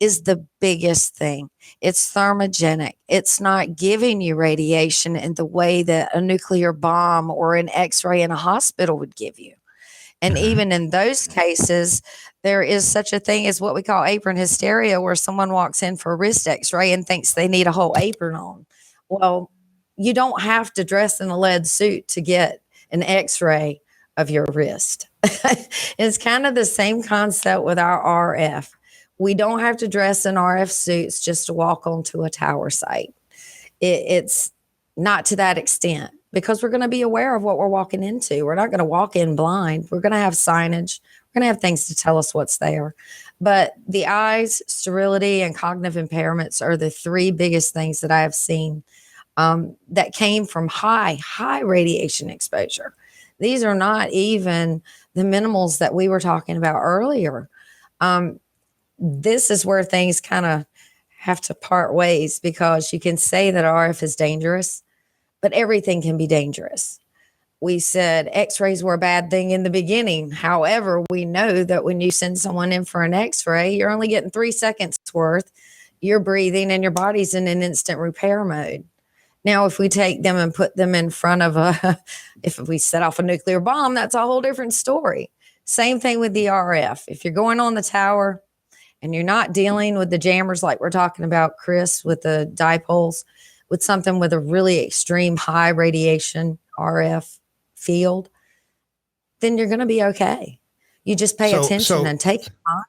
is the biggest thing. It's thermogenic. It's not giving you radiation in the way that a nuclear bomb or an X-ray in a hospital would give you. And even in those cases, there is such a thing as what we call apron hysteria, where someone walks in for a wrist X-ray and thinks they need a whole apron on. Well, you don't have to dress in a lead suit to get an X-ray of your wrist. It's kind of the same concept with our RF. We don't have to dress in RF suits just to walk onto a tower site. It's not to that extent, because we're going to be aware of what we're walking into. We're not going to walk in blind. We're going to have signage. We're going to have things to tell us what's there. But the eyes, sterility, and cognitive impairments are the three biggest things that I have seen that came from high radiation exposure. These are not even the minimals that we were talking about earlier. This is where things kind of have to part ways, because you can say that RF is dangerous, but everything can be dangerous. We said X-rays were a bad thing in the beginning. However, we know that when you send someone in for an X-ray, you're only getting 3 seconds worth. You're breathing and your body's in an instant repair mode. Now, if we take them and put them in front of if we set off a nuclear bomb, that's a whole different story. Same thing with the RF. If you're going on the tower and you're not dealing with the jammers like we're talking about, Chris, with the dipoles, with something with a really extreme high radiation RF field, then you're going to be okay. You just pay attention and take it on.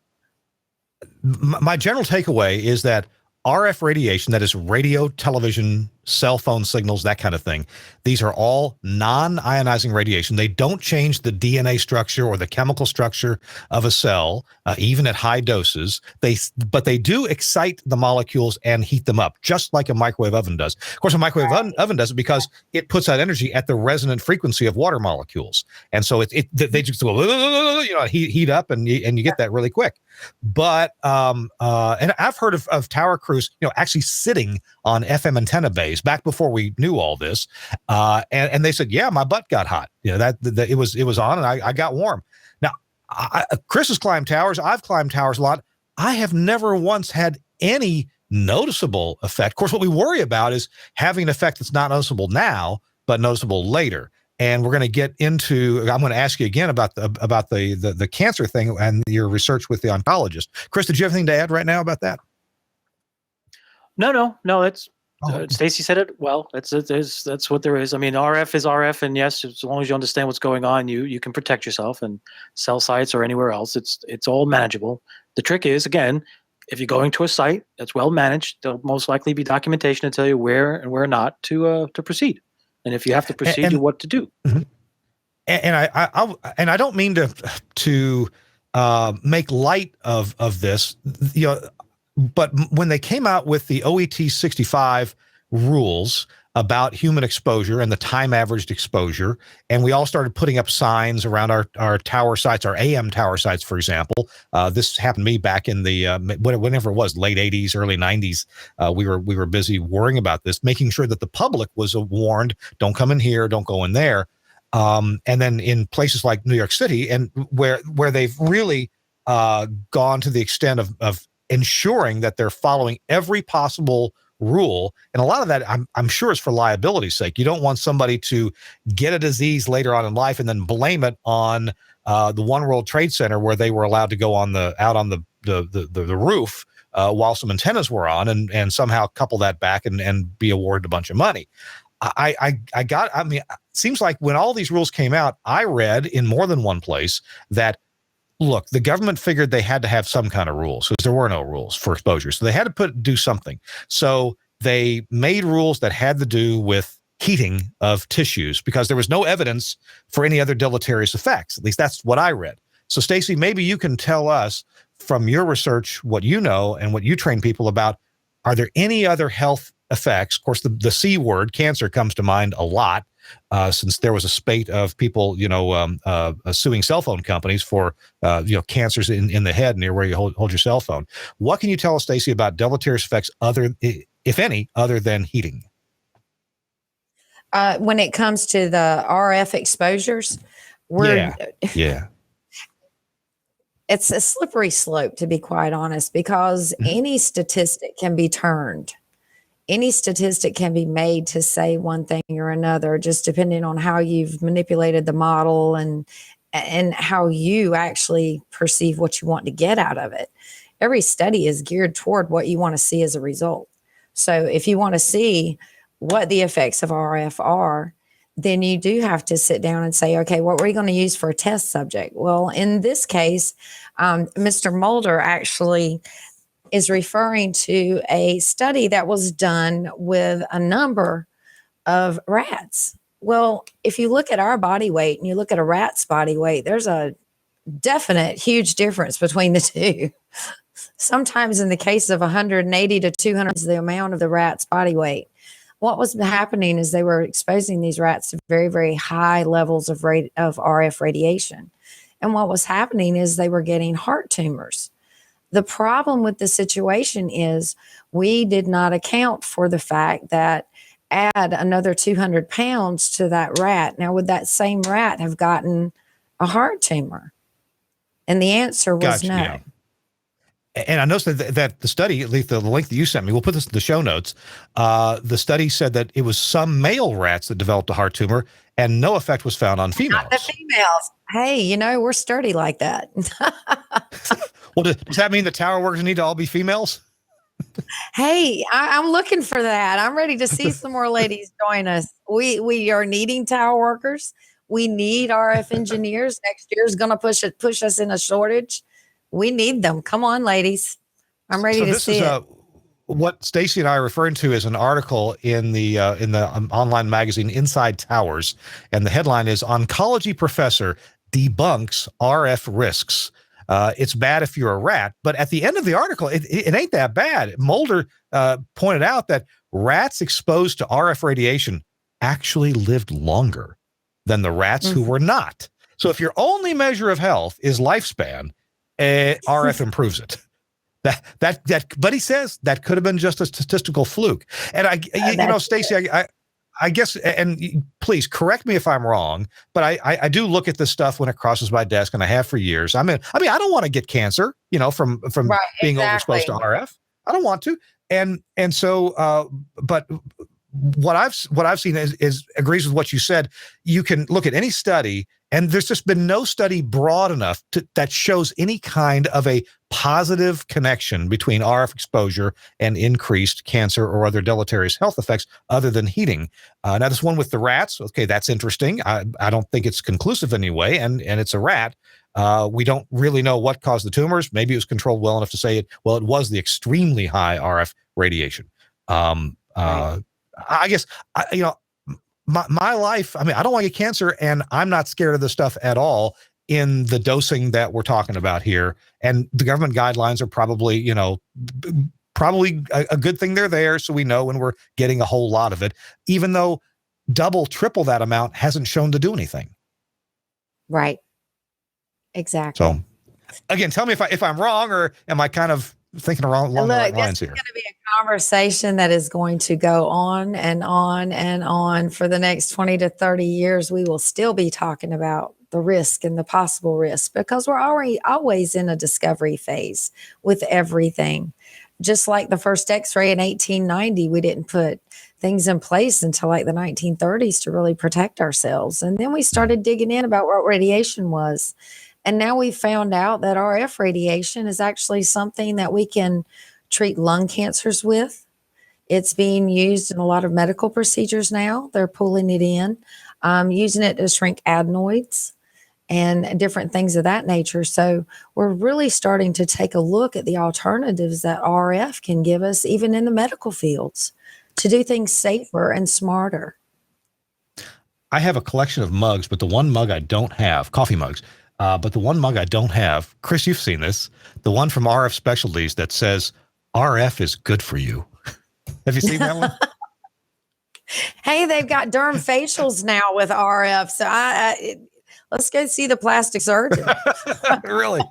My general takeaway is that RF radiation, that is radio, television, cell phone signals, that kind of thing, these are all non-ionizing radiation. They don't change the DNA structure or the chemical structure of a cell, even at high doses. But they do excite the molecules and heat them up, just like a microwave oven does. Of course, a microwave oven does it because it puts out energy at the resonant frequency of water molecules. And so they just go, heat up, and you get that really quick. But and I've heard of tower crews, actually sitting on FM antenna bays back before we knew all this, and they said, "Yeah, my butt got hot. That it was on, and I got warm." Now, Chris has climbed towers. I've climbed towers a lot. I have never once had any noticeable effect. Of course, what we worry about is having an effect that's not noticeable now, but noticeable later. And we're going to get into, I'm going to ask you again about the cancer thing and your research with the oncologist. Chris, did you have anything to add right now about that? No, it's Stacey said it well. That's what there is. I mean, RF is RF, and yes, as long as you understand what's going on, you can protect yourself. And cell sites or anywhere else, it's all manageable. The trick is, again, if you're going to a site that's well managed, there'll most likely be documentation to tell you where and where not to proceed. And if you have to proceed, what to do. Mm-hmm. And I don't mean to make light of this, but when they came out with the OET 65 rules about human exposure and the time averaged exposure, and we all started putting up signs around our tower sites, our AM tower sites, for example. This happened to me back in the whenever it was, late 80s, early 90s. We were busy worrying about this, making sure that the public was warned, don't come in here, don't go in there. And then in places like New York City, and where they've really gone to the extent of ensuring that they're following every possible rule, and a lot of that I'm sure is for liability's sake. You don't want somebody to get a disease later on in life and then blame it on the One World Trade Center, where they were allowed to go out on the roof while some antennas were on, and somehow couple that back and be awarded a bunch of money. It seems like when all these rules came out, I read in more than one place that, look, the government figured they had to have some kind of rules because there were no rules for exposure. So they had to do something. So they made rules that had to do with heating of tissues because there was no evidence for any other deleterious effects. At least that's what I read. So Stacey, maybe you can tell us from your research what you know and what you train people about. Are there any other health effects? Of course, the C word, cancer, comes to mind a lot. Since there was a spate of people, suing cell phone companies for, cancers in the head near where you hold your cell phone. What can you tell us, Stacey, about deleterious effects if any, other than heating? When it comes to the RF exposures, it's a slippery slope, to be quite honest, because any statistic can be turned. Any statistic can be made to say one thing or another, just depending on how you've manipulated the model and how you actually perceive what you want to get out of it. Every study is geared toward what you want to see as a result. So if you want to see what the effects of RF are, then you do have to sit down and say, okay, what were you going to use for a test subject? Well, in this case, Mr. Mulder actually is referring to a study that was done with a number of rats. Well, if you look at our body weight and you look at a rat's body weight, there's a definite huge difference between the two. Sometimes in the case of 180 to 200 is the amount of the rat's body weight. What was happening is they were exposing these rats to very, very high levels of RF radiation. And what was happening is they were getting heart tumors. The problem with the situation is we did not account for the fact that add another 200 pounds to that rat. Now, would that same rat have gotten a heart tumor? And the answer was no. Yeah. And I noticed that the study, at least the link that you sent me, we'll put this in the show notes. The study said that it was some male rats that developed a heart tumor, and no effect was found on females. Not the females. Hey, we're sturdy like that. Well, does that mean the tower workers need to all be females? Hey, I'm looking for that. I'm ready to see some more ladies join us. We are needing tower workers. We need RF engineers. Next year is going to push us in a shortage. We need them. Come on, ladies. I'm ready to see it. What Stacey and I are referring to is an article in the online magazine Inside Towers, and the headline is "Oncology Professor Debunks RF Risks." It's bad if you're a rat, but at the end of the article, it ain't that bad. Mulder pointed out that rats exposed to RF radiation actually lived longer than the rats who were not. So if your only measure of health is lifespan, RF improves it. But he says that could have been just a statistical fluke. And Stacey, I guess, and please correct me if I'm wrong, but I do look at this stuff when it crosses my desk, and I have for years. I mean, I don't want to get cancer, from right, being overexposed to RF. I don't want to. And so, but what I've seen is agrees with what you said. You can look at any study, and there's just been no study broad enough that shows any kind of a positive connection between RF exposure and increased cancer or other deleterious health effects other than heating. Now, this one with the rats, okay, that's interesting. I don't think it's conclusive anyway, and it's a rat. We don't really know what caused the tumors. Maybe it was controlled well enough to say it. Well, it was the extremely high RF radiation. I guess, my life, I mean, I don't want to get cancer, and I'm not scared of this stuff at all in the dosing that we're talking about here. And the government guidelines are probably, probably a good thing they're there, so we know when we're getting a whole lot of it, even though double, triple that amount hasn't shown to do anything. Right. Exactly. So, again, tell me if I'm wrong, or am I kind of thinking along the right lines here? This is going to be a conversation that is going to go on and on and on for the next 20 to 30 years. We will still be talking about the risk and the possible risk, because we're always in a discovery phase with everything. Just like the first X-ray in 1890, we didn't put things in place until like the 1930s to really protect ourselves. And then we started digging in about what radiation was. And now we found out that RF radiation is actually something that we can treat lung cancers with. It's being used in a lot of medical procedures now. They're pulling it in, using it to shrink adenoids and different things of that nature. So we're really starting to take a look at the alternatives that RF can give us, even in the medical fields, to do things safer and smarter. I have a collection of mugs, but the one mug I don't have, coffee mugs, but the one mug I don't have, Chris, you've seen this, the one from RF Specialties that says, RF is good for you. Have you seen that one? Hey, they've got derm facials now with RF. So let's go see the plastic surgeon. Really?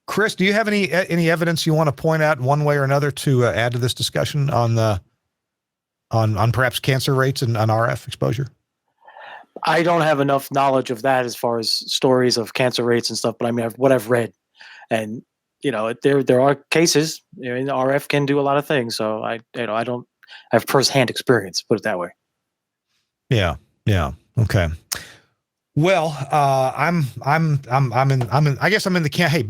Chris, do you have any evidence you want to point out one way or another to add to this discussion on perhaps cancer rates and on RF exposure? I don't have enough knowledge of that as far as stories of cancer rates and stuff, but I mean, what I've read, and there are cases. RF can do a lot of things, so I don't have firsthand experience. Put it that way. Yeah. Okay. Well, I guess I'm in the camp. Hey,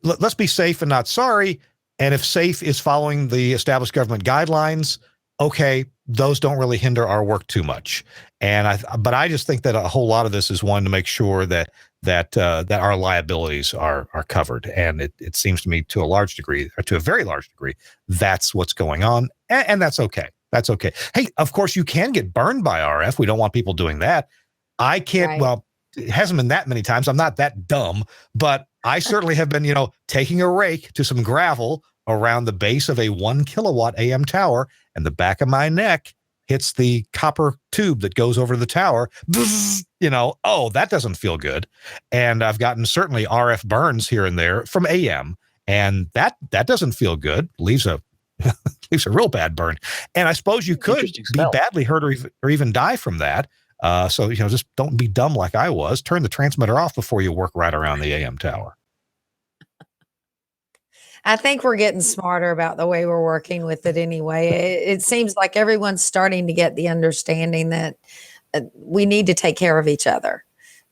let's be safe and not sorry. And if safe is following the established government guidelines, okay, those don't really hinder our work too much. But I just think that a whole lot of this is one to make sure that our liabilities are covered. And it seems to me to a very large degree, that's what's going on. And that's okay. That's okay. Hey, of course you can get burned by RF. We don't want people doing that. I can't, right. Well, it hasn't been that many times. I'm not that dumb, but I certainly have been, taking a rake to some gravel around the base of a 1 kilowatt AM tower, and the back of my neck hits the copper tube that goes over the tower. That doesn't feel good. And I've gotten certainly RF burns here and there from AM, and that doesn't feel good. Leaves a real bad burn. And I suppose you could be badly hurt or even die from that. So just don't be dumb like I was. Turn the transmitter off before you work right around the AM tower. I think we're getting smarter about the way we're working with it anyway. It seems like everyone's starting to get the understanding that we need to take care of each other.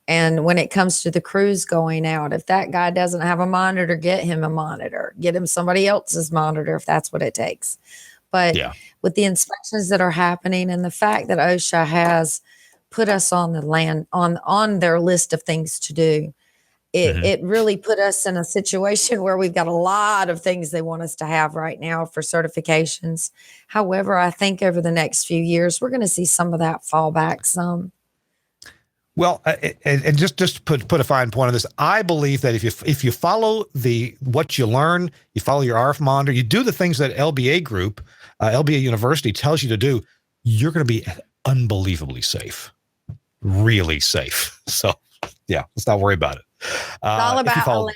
And when it comes to the crews going out, if that guy doesn't have a monitor, get him a monitor. Get him somebody else's monitor if that's what it takes. But with the inspections that are happening and the fact that OSHA has put us on the land on their list of things to do, it really put us in a situation where we've got a lot of things they want us to have right now for certifications. However, I think over the next few years, we're going to see some of that fall back some. Well, and just to put a fine point on this, I believe that if you follow what you learn, you follow your RF monitor, you do the things that LBA Group, LBA University tells you to do, you're going to be unbelievably safe, really safe. So, let's not worry about it. It's all about Alera,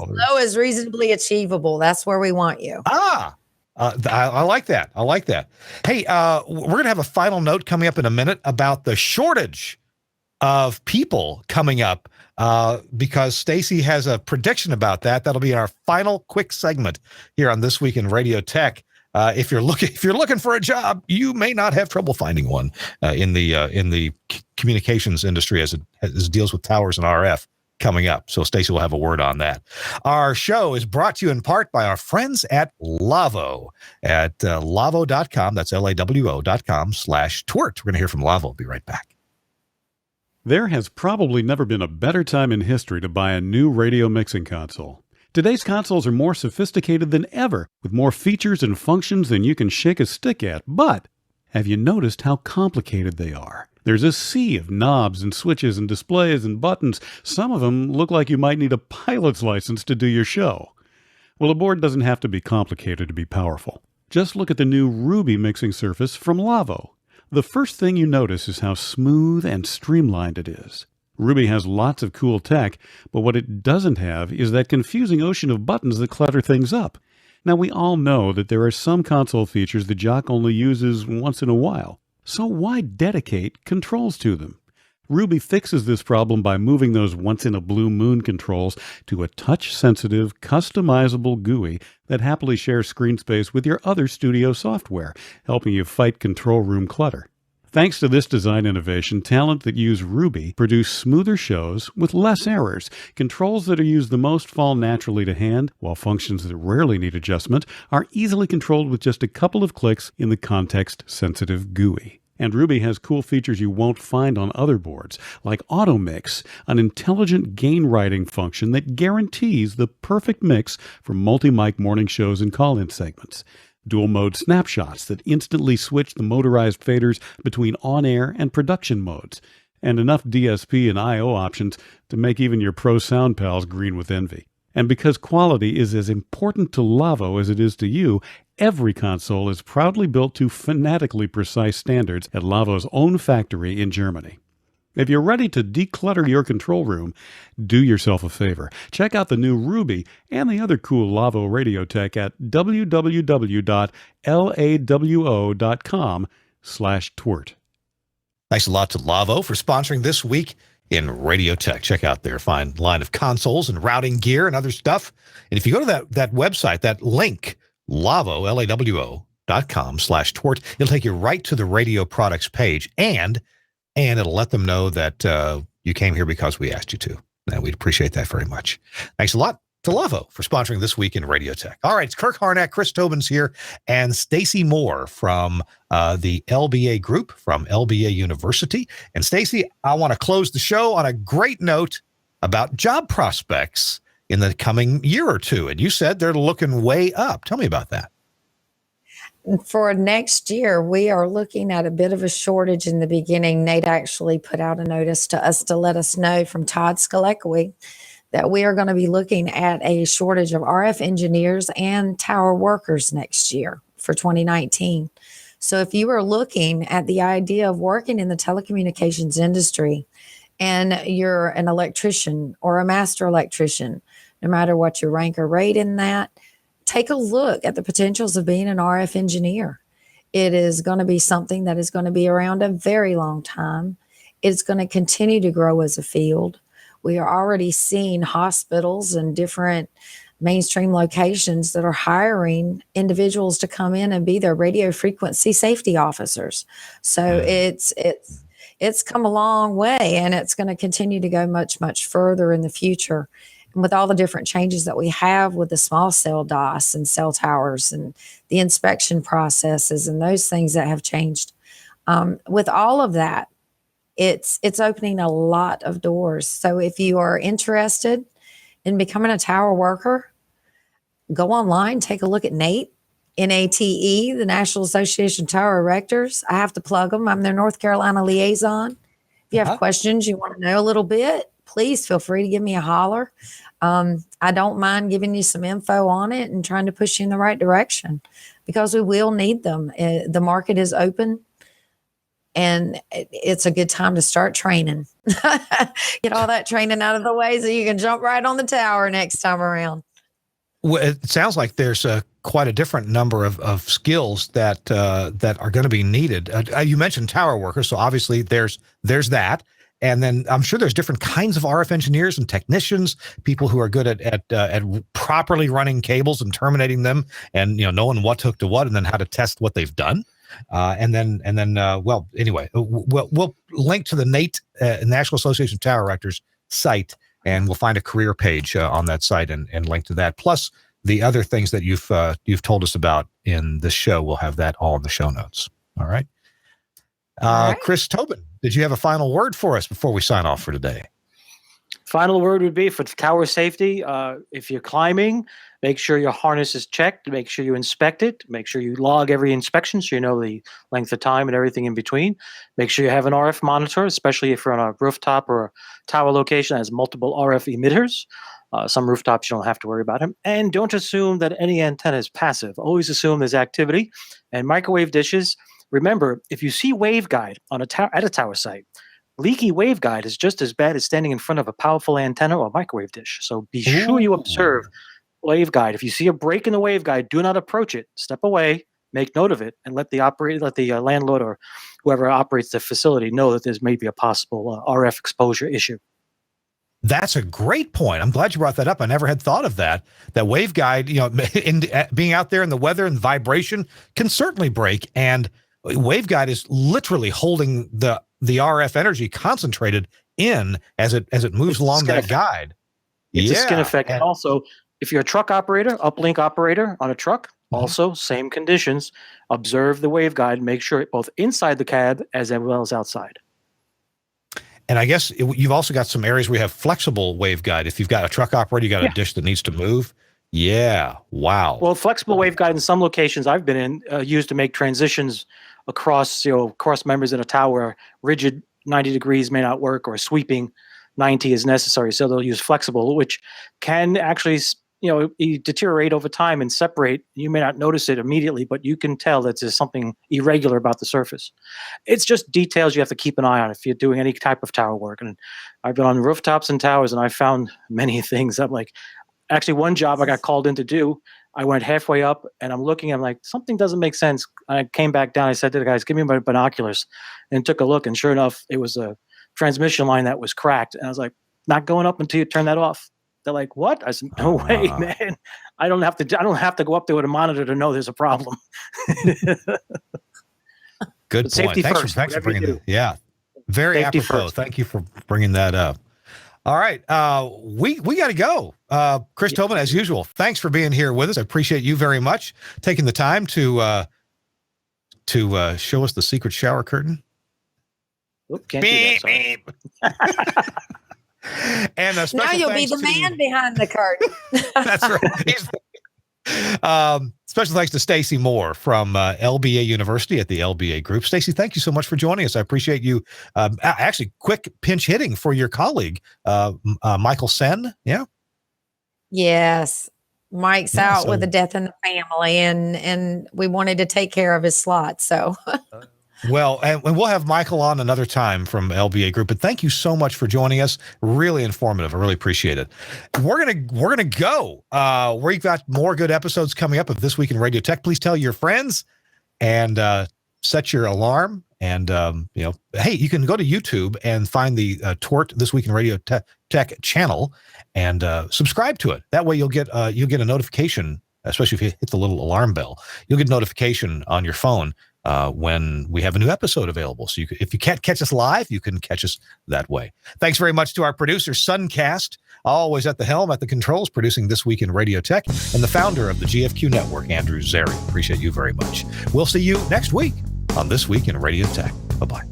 as low as reasonably achievable. That's where we want you. I like that. I like that. Hey, we're going to have a final note coming up in a minute about the shortage of people coming up because Stacey has a prediction about that. That'll be in our final quick segment here on This Week in Radio Tech. If you're looking for a job, you may not have trouble finding one in the communications industry as it deals with towers and RF. coming up. So Stacey will have a word on that. Our show is brought to you in part by our friends at Lawo at lawo.com. That's LAWO.com/TWiRT. We're going to hear from Lawo. We'll be right back. There has probably never been a better time in history to buy a new radio mixing console. Today's consoles are more sophisticated than ever, with more features and functions than you can shake a stick at. But have you noticed how complicated they are? There's a sea of knobs and switches and displays and buttons. Some of them look like you might need a pilot's license to do your show. Well, a board doesn't have to be complicated to be powerful. Just look at the new Ruby mixing surface from Lawo. The first thing you notice is how smooth and streamlined it is. Ruby has lots of cool tech, but what it doesn't have is that confusing ocean of buttons that clutter things up. Now, we all know that there are some console features the jock only uses once in a while, so why dedicate controls to them? Ruby fixes this problem by moving those once-in-a-blue-moon controls to a touch-sensitive, customizable GUI that happily shares screen space with your other studio software, helping you fight control room clutter. Thanks to this design innovation, talent that use Ruby produce smoother shows with less errors. Controls that are used the most fall naturally to hand, while functions that rarely need adjustment are easily controlled with just a couple of clicks in the context-sensitive GUI. And Ruby has cool features you won't find on other boards, like Auto Mix, an intelligent gain writing function that guarantees the perfect mix for multi-mic morning shows and call-in segments. Dual mode snapshots that instantly switch the motorized faders between on-air and production modes, and enough DSP and I/O options to make even your pro sound pals green with envy. And because quality is as important to Lawo as it is to you, every console is proudly built to fanatically precise standards at Lawo's own factory in Germany. If you're ready to declutter your control room, do yourself a favor. Check out the new Ruby and the other cool Lawo radio tech at www.lawo.com/TWiRT. Thanks a lot to Lawo for sponsoring This Week in Radio Tech. Check out their fine line of consoles and routing gear and other stuff. And if you go to that website, that link, Lawo, LAWO.com/TWiRT, it'll take you right to the radio products page, and it'll let them know that you came here because we asked you to. And we'd appreciate that very much. Thanks a lot to Lawo for sponsoring This Week in Radio Tech. All right, it's Kirk Harnack, Chris Tobin's here, and Stacey Moore from the LBA Group from LBA University. And Stacey, I want to close the show on a great note about job prospects in the coming year or two. And you said they're looking way up. Tell me about that. For next year, we are looking at a bit of a shortage in the beginning. Nate actually put out a notice to us to let us know from Todd Skalekowicz that we are going to be looking at a shortage of RF engineers and tower workers next year for 2019. So if you are looking at the idea of working in the telecommunications industry and you're an electrician or a master electrician, no matter what your rank or rate in that, take a look at the potentials of being an RF engineer. It is going to be something that is going to be around a very long time. It's going to continue to grow as a field. We are already seeing hospitals and different mainstream locations that are hiring individuals to come in and be their radio frequency safety officers. So it's come a long way, and it's going to continue to go much, much further in the future. And with all the different changes that we have with the small cell DOS and cell towers and the inspection processes and those things that have changed, with all of that, it's opening a lot of doors. So if you are interested in becoming a tower worker, go online, take a look at NATE, NATE, the National Association of Tower Erectors. I have to plug them. I'm their North Carolina liaison. If you have questions, you want to know a little bit, please feel free to give me a holler. I don't mind giving you some info on it and trying to push you in the right direction, because we will need them. The market is open, and it's a good time to start training. Get all that training out of the way so you can jump right on the tower next time around. Well, it sounds like there's quite a different number of skills that are going to be needed. You mentioned tower workers, so obviously there's that. And then I'm sure there's different kinds of RF engineers and technicians, people who are good at properly running cables and terminating them, and knowing what's hooked to what, and then how to test what they've done. Well, anyway, we'll link to the NATE, National Association of Tower Erectors site and we'll find a career page on that site and link to that. Plus the other things that you've told us about in this show, we'll have that all in the show notes. All right. Chris Tobin, did you have a final word for us before we sign off for today? Final word would be for tower safety. If you're climbing, make sure your harness is checked. Make sure you inspect it. Make sure you log every inspection so you know the length of time and everything in between. Make sure you have an RF monitor, especially if you're on a rooftop or a tower location that has multiple RF emitters. Some rooftops you don't have to worry about them. And don't assume that any antenna is passive. Always assume there's activity. And microwave dishes, remember, if you see waveguide on at a tower site, leaky waveguide is just as bad as standing in front of a powerful antenna or microwave dish. So be sure you observe waveguide. If you see a break in the waveguide, do not approach it. Step away, make note of it, and let the landlord or whoever operates the facility know that there's maybe a possible RF exposure issue. That's a great point. I'm glad you brought that up. I never had thought of that. That waveguide, being out there in the weather and vibration can certainly break. And waveguide is literally holding the RF energy concentrated in as it moves along that guide. It's a skin effect. And also, if you're a truck operator, uplink operator on a truck, also same conditions. Observe the waveguide. Make sure it both inside the cab as well as outside. And I guess you've also got some areas where you have flexible waveguide. If you've got a truck operator, you got a dish that needs to move. Yeah. Wow. Well, flexible waveguide in some locations I've been in used to make transitions across members in a tower. Rigid 90 degrees may not work, or sweeping 90 is necessary. So they'll use flexible, which can actually deteriorate over time and separate. You may not notice it immediately, but you can tell that there's something irregular about the surface. It's just details you have to keep an eye on if you're doing any type of tower work. And I've been on rooftops and towers, and I found many things. I'm like, actually, one job I got called in to do, I went halfway up, and I'm looking, I'm like, something doesn't make sense. I came back down. I said to the guys, give me my binoculars, and took a look. And sure enough, it was a transmission line that was cracked. And I was like, not going up until you turn that off. They're like, what? I said, no way, man. I don't have to go up there with a monitor to know there's a problem. Good point. Safety first. Thanks for bringing that. Yeah. Very Safety apropos. first. Thank you for bringing that up. All right. We got to go. Chris Tobin, as usual, thanks for being here with us. I appreciate you very much taking the time to show us the secret shower curtain. Oop, can't do that, sorry. And now you'll be the man behind the curtain. That's right. Special thanks to Stacey Moore from LBA University at the LBA Group. Stacey, thank you so much for joining us. I appreciate you. Actually, quick pinch hitting for your colleague, Michael Sen. Yeah. Yes. Mike's out with a death in the family, and we wanted to take care of his slot. So. Well, and we'll have Michael on another time from LBA Group. But thank you so much for joining us. Really informative. I really appreciate it. We're gonna go. We've got more good episodes coming up of This Week in Radio Tech. Please tell your friends and set your alarm. And hey, you can go to YouTube and find the TWiRT This Week in Radio Tech channel and subscribe to it. That way, you'll get a notification, especially if you hit the little alarm bell. You'll get a notification on your phone when we have a new episode available. So if you can't catch us live, you can catch us that way. Thanks very much to our producer, Suncast, always at the helm, at the controls, producing This Week in Radio Tech, and the founder of the GFQ Network, Andrew Zeri. Appreciate you very much. We'll see you next week on This Week in Radio Tech. Bye-bye.